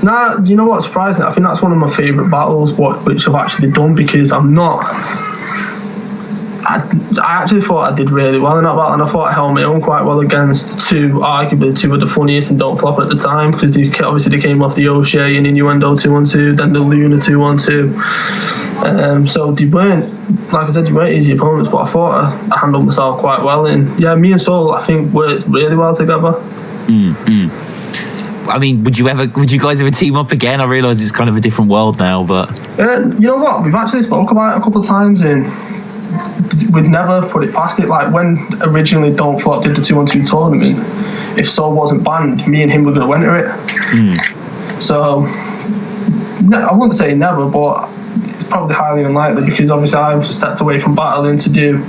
Nah, you know what's surprising? I think that's one of my favourite battles which I've actually done, because I actually thought I did really well in that battle, and I thought I held my own quite well against arguably two of the funniest and don't flop at the time, because they came off the O'Shea and Innuendo 2-on-2, then the Lunar 2-on-2. So they weren't, like I said, they weren't easy opponents, but I thought I handled myself quite well. And yeah, me and Soul, I think, worked really well together. I mean, would you guys ever team up again? I realise it's kind of a different world now, but you know what? We've actually spoke about it a couple of times, and we'd never put it past it. Like, when originally Don't Flop did the 2-on-2 tournament, if Soul wasn't banned, me and him were going to enter it. So I wouldn't say never, but it's probably highly unlikely, because obviously I've stepped away from battling to do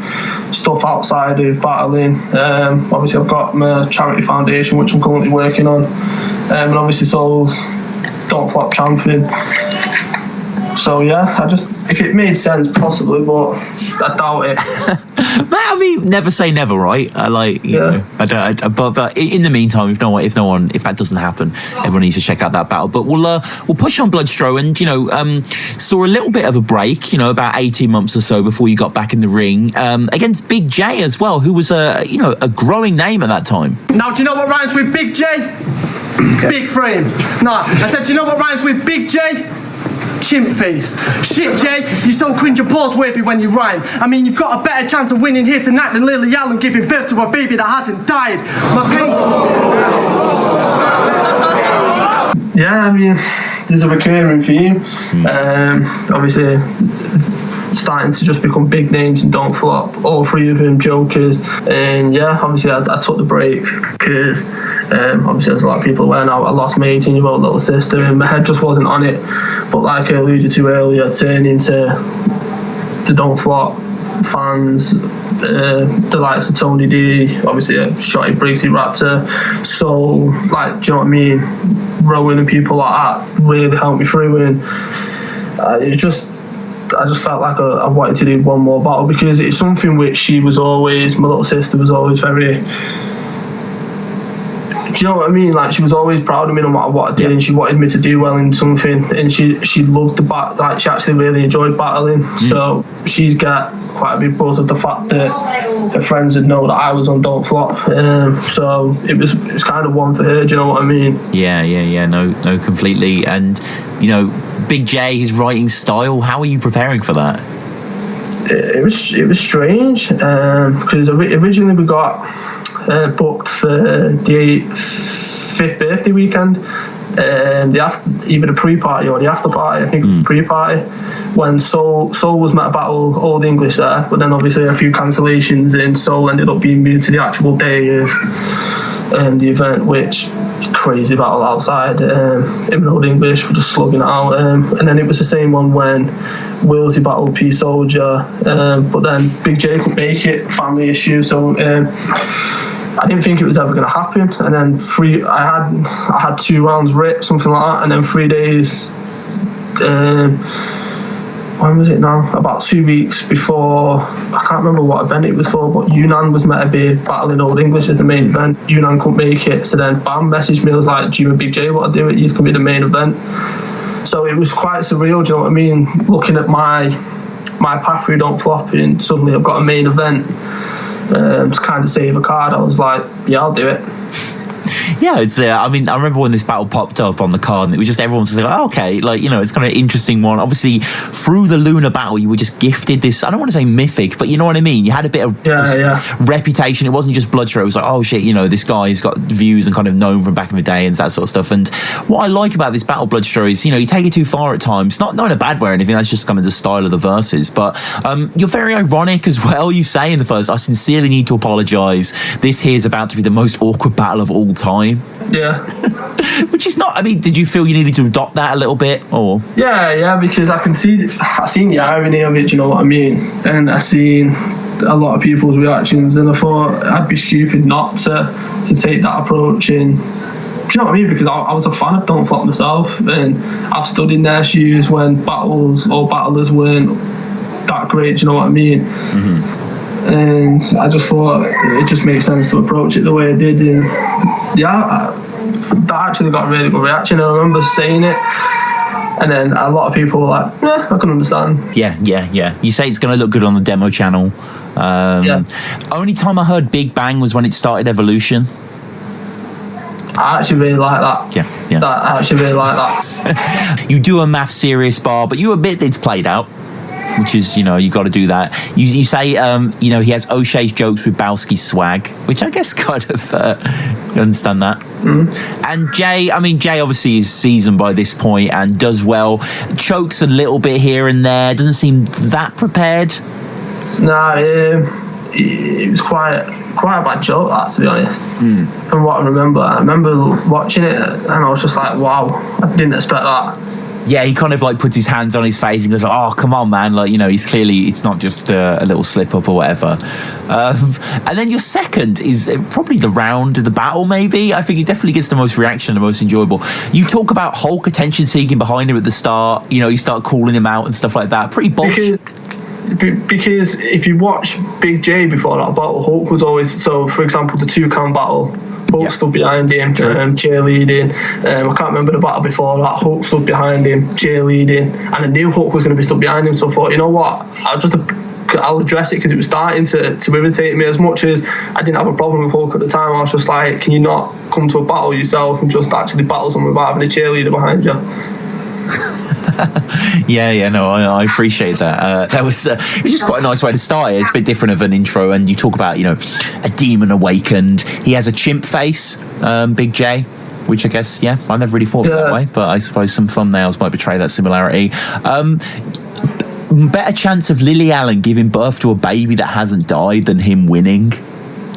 stuff outside of battling. Obviously I've got my charity foundation, which I'm currently working on, and obviously Soul's Don't Flop champion. So yeah, if it made sense, possibly, but I doubt it. I mean, never say never, right? I like, you know, I don't. But in the meantime, if that doesn't happen, everyone needs to check out that battle. But we'll push on Bloodstro, and saw a little bit of a break, about 18 months or so before you got back in the ring against Big J as well, who was a growing name at that time. Now, do you know what rhymes with Big J? Big frame. Nah, I said, do you know what rhymes with Big J? Chimp face. Shit, Jay, you so cringe and pause worthy when you rhyme. I mean, you've got a better chance of winning here tonight than Lily Allen giving birth to a baby that hasn't died. Yeah, I mean, there's a recurring theme. Obviously, starting to just become big names and don't flop. All three of them jokers. And yeah, obviously I took the break because obviously there's a lot of people aware now. I lost my 18-year-old little sister and my head just wasn't on it. But like I alluded to earlier, turning to the don't flop fans, the likes of Tony D, obviously Shotty Briggsy Raptor, Soul, like, do you know what I mean? Rowan and people like that really helped me through, and I just felt like I wanted to do one more battle because it's something which my little sister was always very, do you know what I mean? Like, she was always proud of me no matter what I did, and she wanted me to do well in something, and she loved the battle. Like, she actually really enjoyed battling, so she'd get quite a big buzz of the fact that her friends would know that I was on Don't Flop. So it was kind of one for her. Do you know what I mean? Yeah. No, completely. And Big J, his writing style. How are you preparing for that? It was strange because originally we got booked for the 5th birthday weekend, either the pre-party or the after-party. I think it was the pre-party, when Soul was meant to battle Old English there, but then obviously a few cancellations, and Soul ended up being moved to the actual day of the event, which crazy battle outside. Him and Old English were just slugging it out, and then it was the same one when Willsy battled P Soldier, but then Big J couldn't make it, family issue, so I didn't think it was ever going to happen. And then I had 2 rounds ripped, something like that, and then 3 days, when was it now? About 2 weeks before, I can't remember what event it was for, but Yunnan was meant to be battling Old English as the main event. Yunnan couldn't make it, so then Bam messaged me, was like, do you and Big J want to do it? You can be the main event. So it was quite surreal, do you know what I mean? Looking at my path through Don't Flop, and suddenly I've got a main event to kind of save a card. I was like, yeah, I'll do it. Yeah, it's. I mean, I remember when this battle popped up on the card, and it was just everyone was like, "Oh, okay, like it's kind of an interesting one." Obviously, through the Lunar battle, you were just gifted this. I don't want to say mythic, but you know what I mean. You had a bit of reputation. It wasn't just Bloodstro. It was like, oh shit, this guy's got views and kind of known from back in the day and that sort of stuff. And what I like about this battle, Bloodstro, is you take it too far at times. Not in a bad way or anything. That's just kind of the style of the verses. But you're very ironic as well. You say in the first, "I sincerely need to apologise. This here is about to be the most awkward battle of all time." Yeah. Which is not, I mean, did you feel you needed to adopt that a little bit, or? Yeah, because I seen the irony of it, do you know what I mean? And I seen a lot of people's reactions, and I thought I'd be stupid not to take that approach. And do you know what I mean? Because I was a fan of Don't Flop myself, and I've stood in their shoes when battles or battlers weren't that great, do you know what I mean? Mm-hmm. And I just thought it just makes sense to approach it the way I did, and yeah, that actually got a really good reaction. I remember saying it, and then a lot of people were like, yeah, I can understand. Yeah. You say it's going to look good on the demo channel. Only time I heard Big Bang was when it started Evolution. I actually really like that. Yeah. I actually really like that. You do a math serious bar, but you admit it's played out, which is, you got to do that. You say, he has O'Shea's jokes with Bowski's swag, which I guess kind of, you understand that. Mm. And Jay obviously is seasoned by this point and does well. Chokes a little bit here and there, doesn't seem that prepared. No, it was quite a bad joke, that, to be honest. From what I remember watching it, and I was just like, wow, I didn't expect that. Yeah, he kind of like puts his hands on his face and goes, "Oh, come on, man!" Like, he's clearly, it's not just a little slip up or whatever. And then your second is probably the round of the battle. Maybe I think he definitely gets the most reaction, the most enjoyable. You talk about Hulk attention seeking behind him at the start. You start calling him out and stuff like that. Pretty bullshit. because if you watch Big J before that battle, Hulk was always, so for example, the 2-can battle, Hulk stood behind him, cheerleading. I can't remember the battle before that. Hulk stood behind him, cheerleading, and I knew Hulk was going to be stood behind him. So I thought, you know what? I'll address it because it was starting to irritate me. As much as I didn't have a problem with Hulk at the time, I was just like, can you not come to a battle yourself and just actually battle someone without having a cheerleader behind you? I appreciate that. That was it was just quite a nice way to start it. It's a bit different of an intro, and you talk about, you know, a demon awakened. He has a chimp face, Big J, which I guess, I never really thought of it that way, but I suppose some thumbnails might betray that similarity. Better chance of Lily Allen giving birth to a baby that hasn't died than him winning.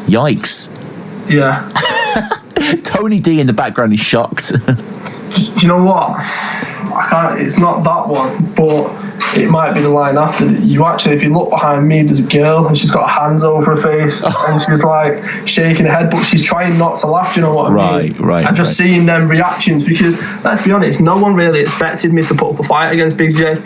Yikes. Yeah. Tony D in the background is shocked. Do you know what? I can't. It's not that one, but it might be the line after. You actually, if you look behind me, there's a girl and she's got her hands over her face and she's like shaking her head, but she's trying not to laugh. You know what I mean? Right. And just seeing them reactions, because let's be honest, no one really expected me to put up a fight against Big J.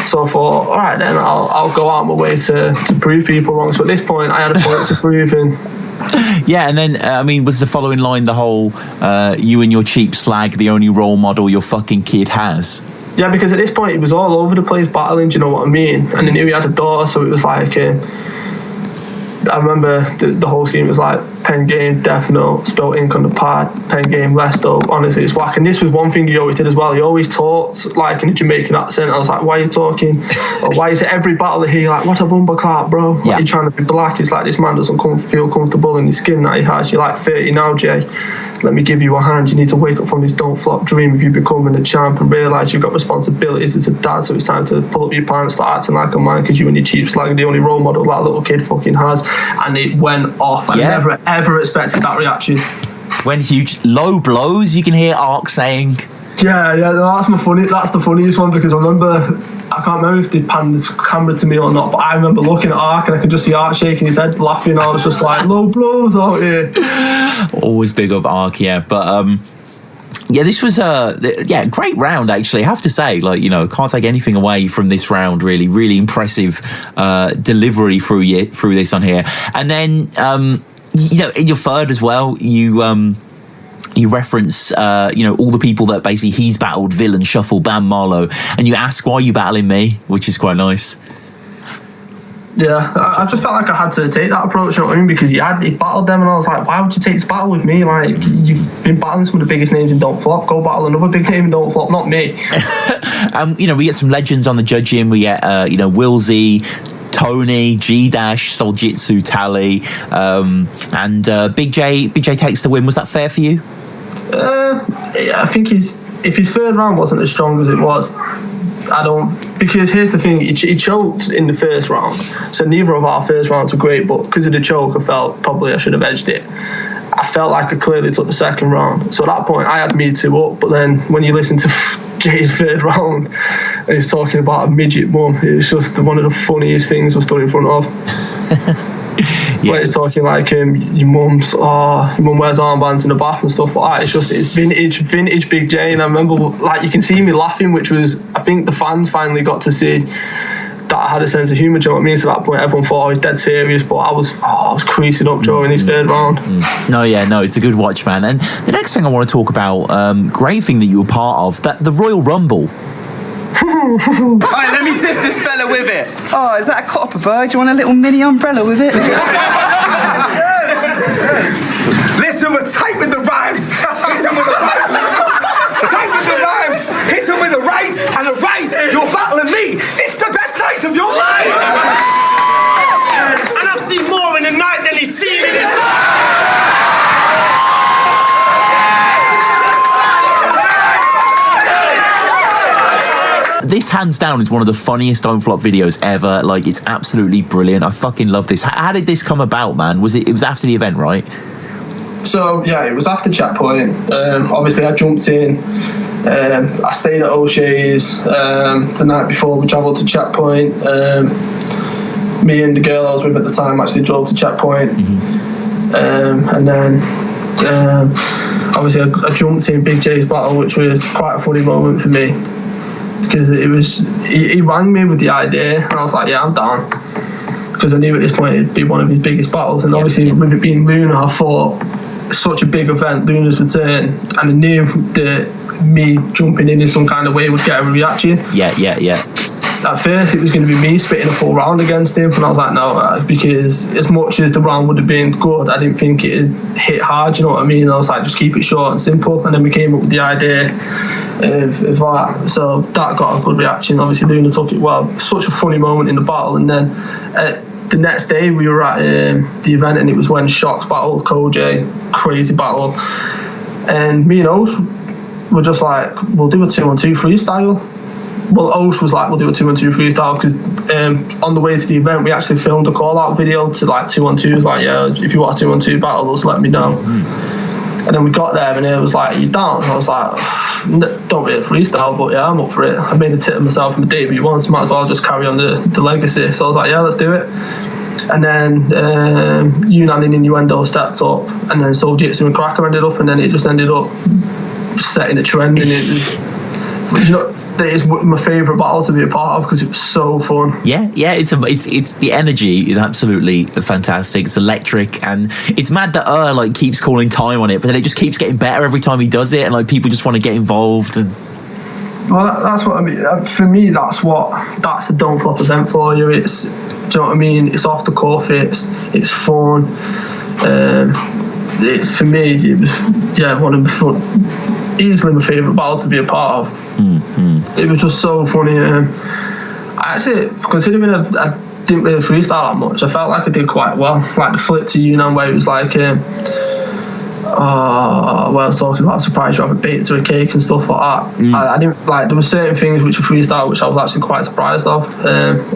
So I thought, all right, then I'll go out my way to prove people wrong. So at this point, I had a point to prove, and and then was the following line the whole you and your cheap slag, the only role model your fucking kid has? Yeah, because at this point he was all over the place battling, do you know what I mean? And I knew he had a daughter, so it was like I remember the whole scheme was like pen game, death note, spelled ink on the pad, pen game, less dope. Honestly, it's whack. And this was one thing he always did as well. He always talked like in a Jamaican accent. I was like, why are you talking? Or why is it every battle that he like, what a bumper clap, bro? Like, you're trying to be black. It's like, this man doesn't feel comfortable in his skin that he has. You're like 30 now, Jay. Let me give you a hand. You need to wake up from this don't flop dream of you becoming a champ and realise you've got responsibilities as a dad, so it's time to pull up your pants, start acting like a man, because you and your cheap slag are the only role model that little kid fucking has. And it went off. I never ever expected that reaction. When huge low blows, you can hear Ark saying, that's the funniest one, because I remember, I can't remember if they panned this camera to me or not, but I remember looking at Ark and I could just see Ark shaking his head, laughing. I was just like, low blows out here. Always big up Ark, but this was a great round, actually. I have to say, like, you know, can't take anything away from this round. Really impressive delivery through this on here. And then in your third as well, you reference, all the people that basically he's battled, Villain, Shuffle, Bam, Marlowe, and you ask, why are you battling me? Which is quite nice. Yeah, I just felt like I had to take that approach, you know what I mean? Because he battled them, and I was like, why would you take this battle with me? Like, you've been battling some of the biggest names in Don't Flop. Go battle another big name in Don't Flop, not me. We get some legends on the judging. We get, Wilsey, Tony, G-Dash, Soljitsu, Tally, and Big J takes the win. Was that fair for you? I think if his third round wasn't as strong as it was, because here's the thing, he choked in the first round, so neither of our first rounds were great, but because of the choke, I felt probably I should have edged it. I felt like I clearly took the second round, so at that point I had me 2 up, but then when you listen to Jay's third round and he's talking about a midget mum, it's just one of the funniest things I've stood in front of. Where he's talking like your mum wears armbands in the bath and stuff like that. It's vintage Big J. And I remember, like, you can see me laughing, which was, I think the fans finally got to see that I had a sense of humour. Do you know what I mean? So at that point everyone thought I was dead serious, but I was creasing up during his third round. No, it's a good watch, man. And the next thing I want to talk about, great thing that you were part of, that the Royal Rumble. Alright, let me diss this fella with it. Oh, is that a copper bird? Do you want a little mini umbrella with it? Listen, we're tight with the rhymes. Hit him with the right. Tight with the rhymes. Hit him with the right and the right. You're battling me. It's the best night of your life. And I've seen more in the night than he's seen in his life. This, hands down, is one of the funniest Don't Flop videos ever. Like, it's absolutely brilliant. I fucking love this. How did this come about, man? It was after the event, right? So, yeah, it was after Checkpoint. Obviously, I jumped in. I stayed at O'Shea's the night before we travelled to Checkpoint. Me and the girl I was with at the time actually drove to Checkpoint. And then, obviously, I jumped in Big J's battle, which was quite a funny moment for me. because he rang me with the idea, and I was like, yeah, I'm down, because I knew at this point it'd be one of his biggest battles, and obviously with it being Lunar, I thought such a big event, Lunar's return, and I knew that me jumping in some kind of way would get a reaction. Yeah. At first, it was going to be me spitting a full round against him, and I was like, no, because as much as the round would have been good, I didn't think it'd hit hard, you know what I mean? I was like, just keep it short and simple, and then we came up with the idea of that, so that got a good reaction. Obviously, Lunar took it well. Such a funny moment in the battle, and then the next day we were at the event, and it was when Shocks battled Koj, crazy battle, and me and Osh were just like, we'll do a 2-on-2 freestyle. Well, Osh was like, we'll do a 2-on-2 freestyle, because on the way to the event, we actually filmed a call-out video to like 2-on-2s, like, yeah, if you want a 2-on-2 battle, just let me know. And then we got there, and it was like, are you down? And I was like, don't really freestyle, but yeah, I'm up for it. I made a tit of myself in my debut once, might as well just carry on the legacy. So I was like, yeah, let's do it. And then Yunnan and Innuendo stepped up, and then Soul Jitsu and Cracker ended up, and then it just ended up setting a trend, and it was, you know, it's my favourite battle to be a part of, because it was so fun. Yeah, it's the energy is absolutely fantastic. It's electric, and it's mad that like keeps calling time on it, but then it just keeps getting better every time he does it, and like people just want to get involved. And well, that's what I mean. For me, that's a don't flop event for you. It's, do you know what I mean? It's off the cuff. It's fun. For me, it was one of the easily my favourite battle to be a part of. It was just so funny. I actually, considering I didn't really freestyle that much, I felt like I did quite well. Like the flip to Yunnan, where it was like, I was talking about surprise drop a bait to a cake and stuff like that. I didn't like, there were certain things which were freestyle which I was actually quite surprised of.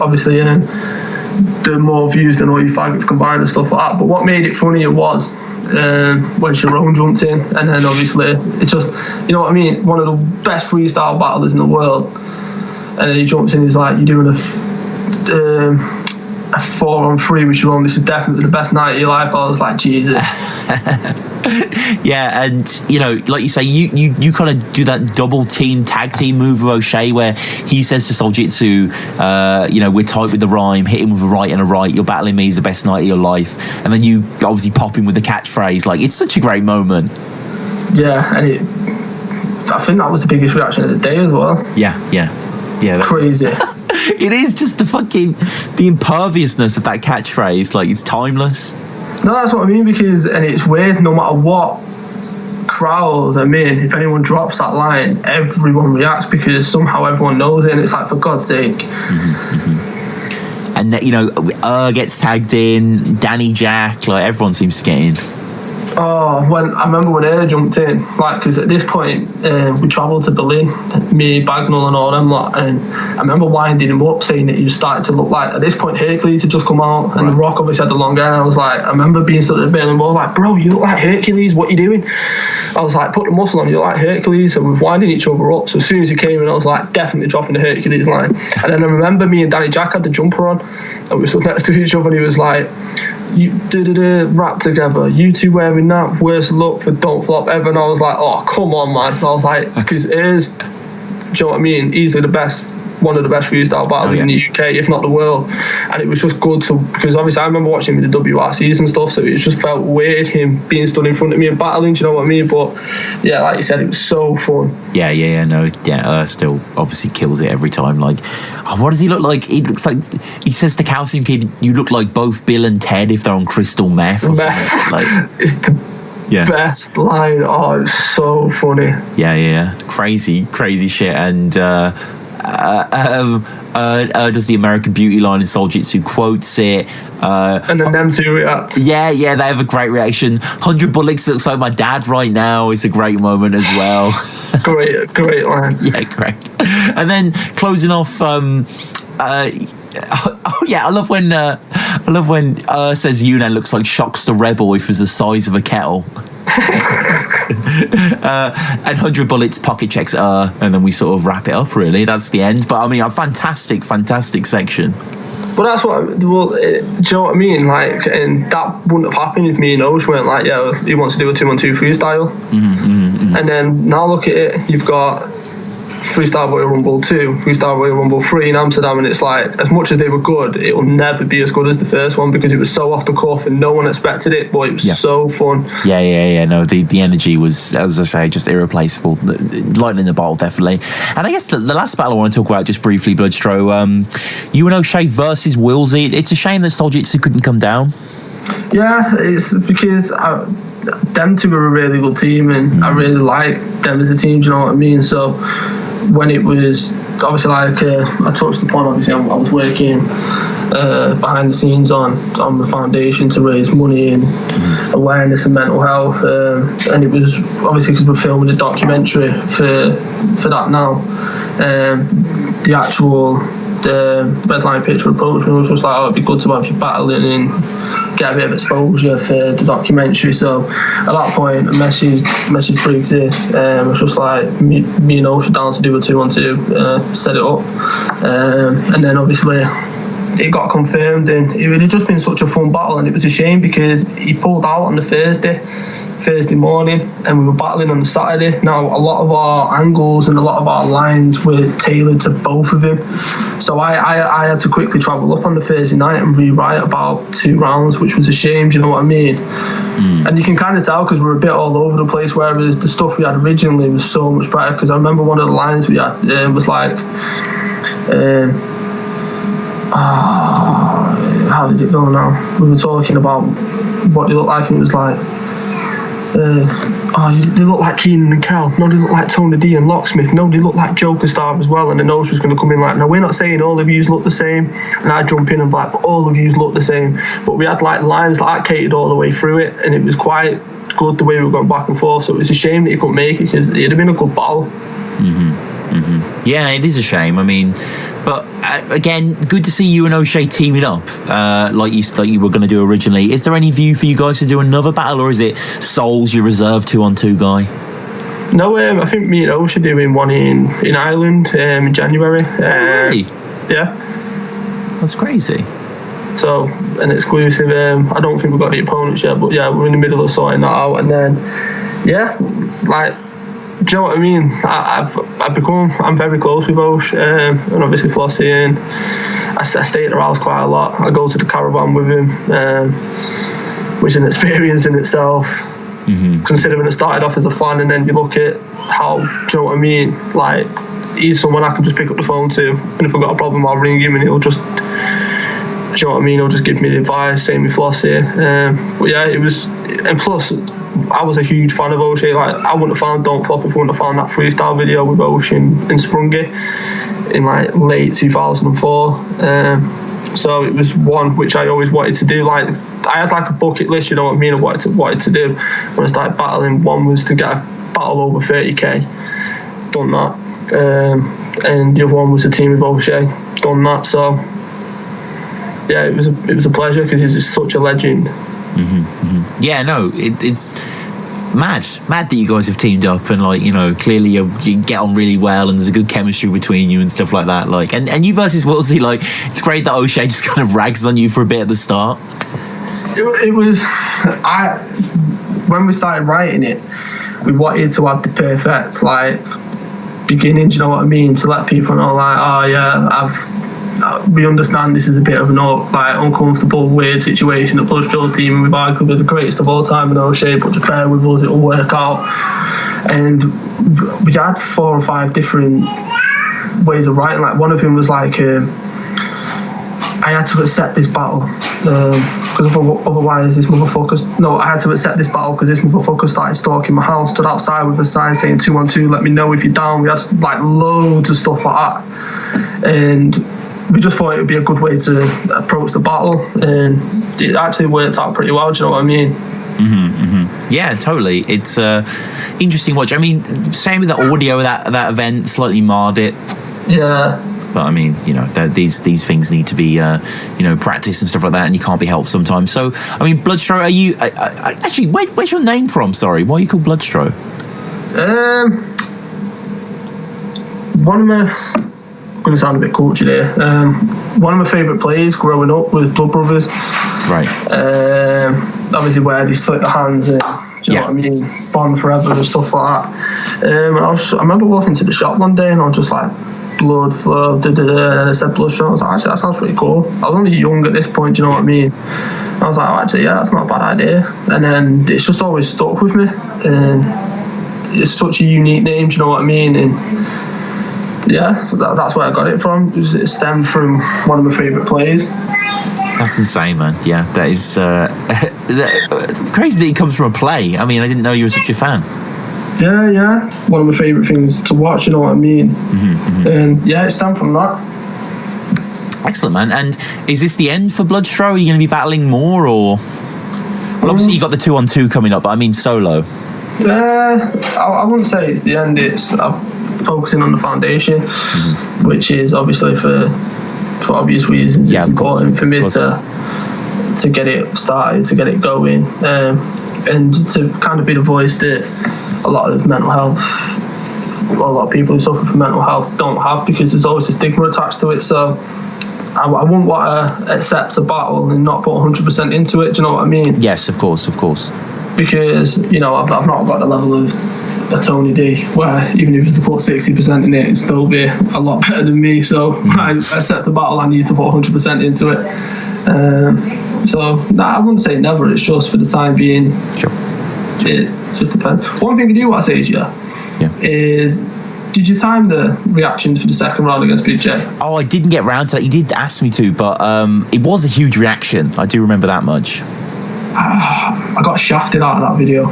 Obviously, there were more views than all you faggots combined and stuff like that. But what made it funnier was when Sharon jumped in, and then obviously it just, you know what I mean, one of the best freestyle battlers in the world, and then he jumps in, he's like, you're doing a 4-on-3 with Sharon, this is definitely the best night of your life. I was like, Jesus. Yeah, and you know, like you say, you kind of do that double team tag team move with O'Shea, where he says to Soljitsu, you know, we're tight with the rhyme, hit him with a right and a right, you're battling me is the best night of your life, and then you obviously pop him with the catchphrase. Like, it's such a great moment. Yeah, and I think that was the biggest reaction of the day as well. Yeah, crazy. It is just the imperviousness of that catchphrase. Like, it's timeless. No, that's what I mean, because, and it's weird, no matter what crowd I'm in, if anyone drops that line, everyone reacts, because somehow everyone knows it, and it's like, for God's sake. And you know, gets tagged in, Danny Jack, like everyone seems to get in. Oh, I remember when jumped in, like, because at this point we travelled to Berlin, me, Bagnall and all them lot, and I remember winding him up, saying that he was starting to look like, at this point, Hercules had just come out, and The Rock obviously had the long hair, and I was like, I remember being sort of Berlin Wall, like, bro, you look like Hercules, what you doing? I was like, put the muscle on, you look like Hercules, and we're winding each other up. So as soon as he came in, I was like, definitely dropping the Hercules line. And then I remember me and Danny Jack had the jumper on, and we stood next to each other, and he was like, you rap together, you two wearing that, worst look for Don't Flop ever. And I was like, oh, come on, man. And I was like, because it is, do you know what I mean, easily one of the best freestyle battles in the UK, if not the world. And it was just good to, because obviously I remember watching him with the WRCs and stuff, so it just felt weird him being stood in front of me and battling, do you know what I mean? But yeah, like you said, it was so fun. Still obviously kills it every time. Like, what does he look like? He looks like, he says to Calcium Kid, you look like both Bill and Ted if they're on crystal meth or something. Like, it's the best line. Oh, it's so funny. Crazy shit. And does the American Beauty line, and Soljitsu quotes it, and then them two react. They have a great reaction. 100 Bullets looks like my dad right now. It's a great moment as well. great line. Great. And then closing off, I love when says Yunnan looks like Shocks the Rebel if it was the size of a kettle. And 100 Bullets pocket checks and then we sort of wrap it up, really. That's the end. But I mean, a fantastic section. But that's what, do you know what I mean? Like, and that wouldn't have happened if me and Osh weren't like, he wants to do a 2-on-2 freestyle. And then now look at it, you've got Freestyle Royal Rumble 2, Freestyle Royal Rumble 3 in Amsterdam, and it's like, as much as they were good, it will never be as good as the first one because it was so off the cuff and no one expected it, but it was so fun. No, the energy was, as I say, just irreplaceable. Lightning in the bottle, definitely. And I guess the last battle I want to talk about just briefly, Bloodstro, you and O'Shea versus Willsey. It's a shame that Soljitsu couldn't come down. Yeah, it's because them two are a really good team, and I really like them as a team, do you know what I mean? So when it was, obviously, like I touched upon, obviously I was working behind the scenes on the foundation to raise money and awareness and mental health, and it was obviously because we're filming a documentary for that now. The actual Red Line picture approached me, was just like, oh, it'd be good to have you battling and get a bit of exposure for the documentary. So at that point, a message Briggsy, was just like, me and Osh down to do a 2-on-2, set it up, and then obviously it got confirmed, and it had just been such a fun battle, and it was a shame because he pulled out on the Thursday morning, and we were battling on the Saturday. Now a lot of our angles and a lot of our lines were tailored to both of them, so I had to quickly travel up on the Thursday night and rewrite about 2 rounds, which was a shame, do you know what I mean? And you can kind of tell because we're a bit all over the place, whereas the stuff we had originally was so much better. Because I remember one of the lines we had was like how did it go now? We were talking about what they looked like, and it was like, they look like Keenan and Kel. No, they look like Tony D and Locksmith. No, they look like Joker Star as well. And the nose was going to come in like, no, we're not saying all of yous look the same. And I jump in and be like, but all of yous look the same. But we had like lines that I catered all the way through it, and it was quite good the way we were going back and forth. So it was a shame that he couldn't make it because it'd have been a good battle. Yeah, it is a shame. I mean, but again, good to see you and O'Shea teaming up, like you were going to do originally. Is there any view for you guys to do another battle, or is it Souls your reserve 2-on-2 guy? No, I think me and O'Shea doing one in Ireland in January. Really? Yeah. That's crazy. So an exclusive. I don't think we've got the opponents yet, but yeah, we're in the middle of sorting that out, and then like. Do you know what I mean? I'm very close with Osh, and obviously Flossie, and I stay at their house quite a lot. I go to the caravan with him, which is an experience in itself. Considering I started off as a fan, and then you look at how, do you know what I mean? Like, he's someone I can just pick up the phone to, and if I've got a problem, I'll ring him, and he'll just, do you know what I mean? He'll just give me the advice. Same with Flossie. But yeah, it was, and plus, I was a huge fan of O'Shea. Like, I wouldn't have found Don't Flop if I wouldn't have found that freestyle video with O'Shea and Sprungy in like late 2004. So it was one which I always wanted to do. Like, I had like a bucket list, you know what I mean, of what I wanted to do when I started battling. One was to get a battle over 30k, done that, and the other one was a team with O'Shea, done that. So yeah, it was a pleasure because he's just such a legend. Yeah, no, it's mad that you guys have teamed up, and like, you know, clearly you get on really well, and there's a good chemistry between you and stuff like that. Like, and you versus Willsey, like, it's great that O'Shea just kind of rags on you for a bit at the start. It was, when we started writing it, we wanted to have the perfect like beginning, do you know what I mean, to let people know like, oh yeah, we understand this is a bit of an uncomfortable, weird situation at Bloodstro's team, and we've arguably the greatest of all time in O'Shea, but just bear with us, it'll work out. And we had 4 or 5 different ways of writing. Like, one of them was like, I had to accept this battle because otherwise this motherfucker. No, I had to accept this battle because this motherfucker started stalking my house, stood outside with a sign saying 2-on-2, let me know if you're down. We had like loads of stuff like that, and we just thought it would be a good way to approach the battle, and it actually worked out pretty well, do you know what I mean? Yeah, totally. It's interesting watch. I mean, same with the audio of that event, slightly marred it. Yeah. But I mean, you know, these things need to be, you know, practiced and stuff like that, and you can't be helped sometimes. So, I mean, Bloodstro, are you... actually, where's your name from, sorry? Why are you called Bloodstro? One of my... I'm going to sound a bit cultured here. One of my favourite plays growing up was Blood Brothers. Right. obviously where they split the hands and, do you know what I mean, bond forever and stuff like that. I remember walking to the shop one day and I was just like, blood flow, and then it said Bloodstro. I was like, actually, that sounds pretty cool. I was only young at this point, do you know what I mean? I was like, oh, actually, yeah, that's not a bad idea. And then it's just always stuck with me. And it's such a unique name, do you know what I mean? And yeah, that's where I got it from. It stemmed from one of my favourite plays. That's insane, man. Yeah, that is crazy that it comes from a play. I mean, I didn't know you were such a fan. Yeah. One of my favourite things to watch, you know what I mean? And yeah, it stemmed from that. Excellent, man. And is this the end for Bloodstro? Are you going to be battling more, or? Well, obviously you got the 2-on-2 coming up, but I mean solo. I wouldn't say it's the end. It's I'm focusing on the foundation, which is obviously for obvious reasons. It's important for me to get it started, to get it going, and to kind of be the voice that a lot of mental health, a lot of people who suffer from mental health don't have, because there's always a stigma attached to it. So I wouldn't want to accept a battle and not put 100% into it. Do you know what I mean? Yes, of course. Because, you know, I've not got the level of a Tony D, where even if you put 60% in it, it'd still be a lot better than me. So when I accept a battle, I need to put 100% into it. So I wouldn't say never. It's just for the time being. Sure. It just depends. One thing I do want to say to you is, did you time the reactions for the second round against Big J? Oh, I didn't get round to that. You did ask me to, but it was a huge reaction. I do remember that much. I got shafted out of that video.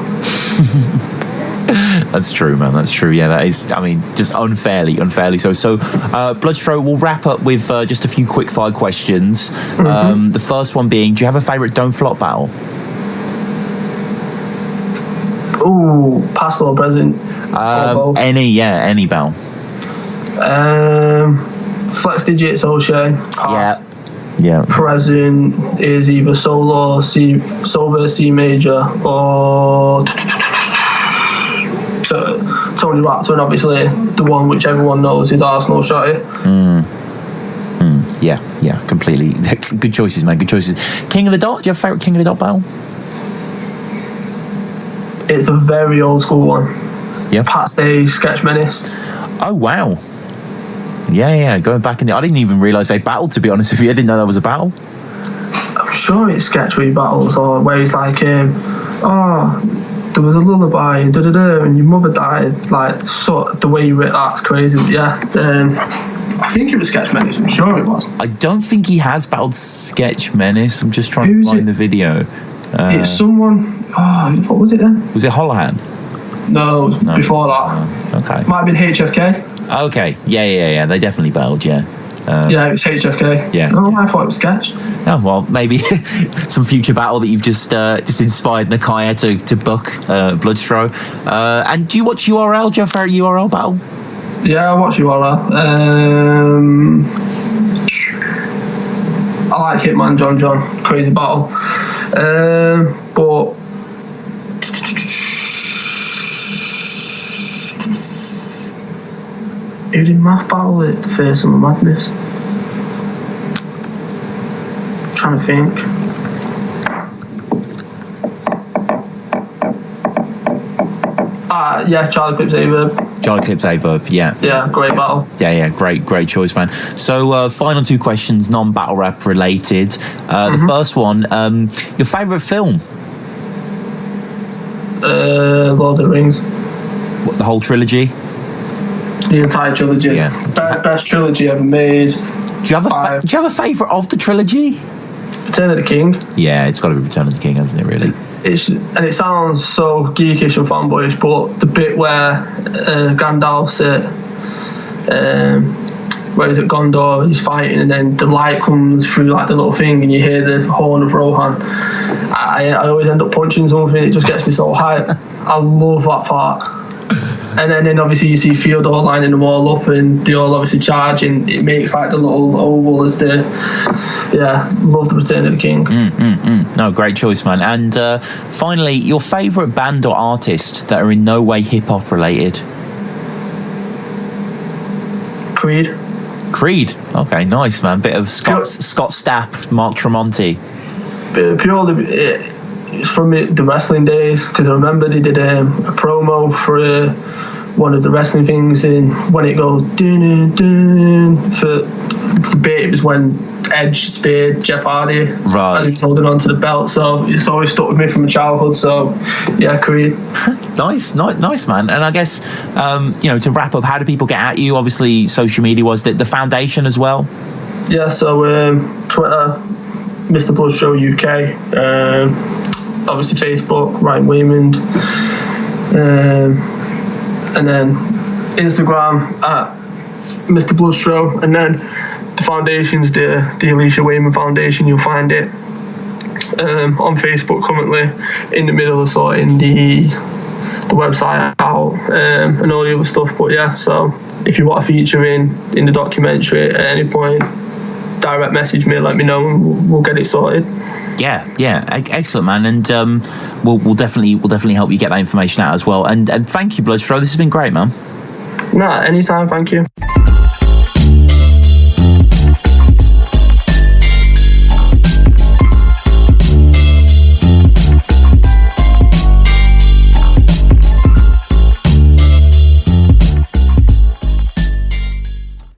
That's true, man. That's true. Yeah, that is, I mean, just unfairly so. So, Bloodstro, we'll wrap up with just a few quick fire questions. The first one being, do you have a favourite Don't Flop battle? Ooh, past or present? Any battle. Flex Digits, O'Shea. Yeah. Present is either solo versus C major, or Tony Raptor, and obviously the one which everyone knows is Arsenal Shotty. Yeah, completely. Good choices, man. Good choices. King of the Dot. Do you have a favourite King of the Dot battle? It's a very old school one. Yeah. Pat Stay, Sketch Menace. Oh wow. Yeah. Going back in I didn't even realise they battled, to be honest with you. I didn't know that was a battle. I'm sure it's Sketch where he battles, or where he's like, there was a lullaby, and and your mother died. Like, so the way you writ that's crazy. Yeah. I think it was Sketch Menace. I'm sure it was. I don't think he has battled Sketch Menace. I'm just trying to find the video. It's someone. What was it then? Was it Holohan? No, before that. Okay. Might have been HFK. Okay. Yeah. They definitely battled. Yeah. Yeah, it was HFK. Yeah. Oh, I thought it was Sketch. Oh well, maybe some future battle that you've just inspired Nakaya to book Bloodstro. And do you watch URL? Do you have a favorite URL battle? Yeah, I watch URL. I like Hitman John. Crazy battle. But who did math battle at the First Summer Madness? I'm trying to think. Yeah, Charlie Clips Averb. Charlie Clips Averb, yeah. Yeah, great battle. Yeah, great choice, man. So, final two questions, non-battle rap related. The first one, your favourite film? Lord of the Rings. What, the whole trilogy? The entire trilogy. Yeah. Best trilogy ever made. Do you have a favourite of the trilogy? Return of the King. Yeah, it's got to be Return of the King, hasn't it, really? And it sounds so geekish and fanboyish, but the bit where Gandalf's where he's at Gondor, he's fighting, and then the light comes through like the little thing, and you hear the horn of Rohan. I always end up punching something. It just gets me so hyped. I love that part. And then obviously you see Fyodor lining them all up, and they all obviously charge, and it makes like the little oval as the love the Return of the King. No, great choice, man. And finally, your favourite band or artist that are in no way hip hop related? Creed. Okay, nice, man. Bit of Scott Stapp, Mark Tremonti. Purely, it's from the wrestling days, because I remember they did a promo for one of the wrestling things, and when it goes dun dun for the bit, it was when Edge speared Jeff Hardy as he was holding on to the belt. So it's always stuck with me from my childhood. So yeah, Creed. Nice, man. And I guess to wrap up, how do people get at you? Obviously, social media was the foundation as well. Yeah, so Twitter, Mr. Bloodstro UK, obviously Facebook, Ryan Waymond, and then Instagram at Mr. Bloodstro, and then the foundation's the Alicia Wayman Foundation. You'll find it on Facebook currently, in the middle of sorting the website out and all the other stuff. But yeah, so if you want to feature in the documentary at any point, direct message me, let me know, and we'll get it sorted. Yeah, excellent, man. And we'll definitely help you get that information out as well. And thank you, Bloodstro. This has been great, man. Anytime. Thank you.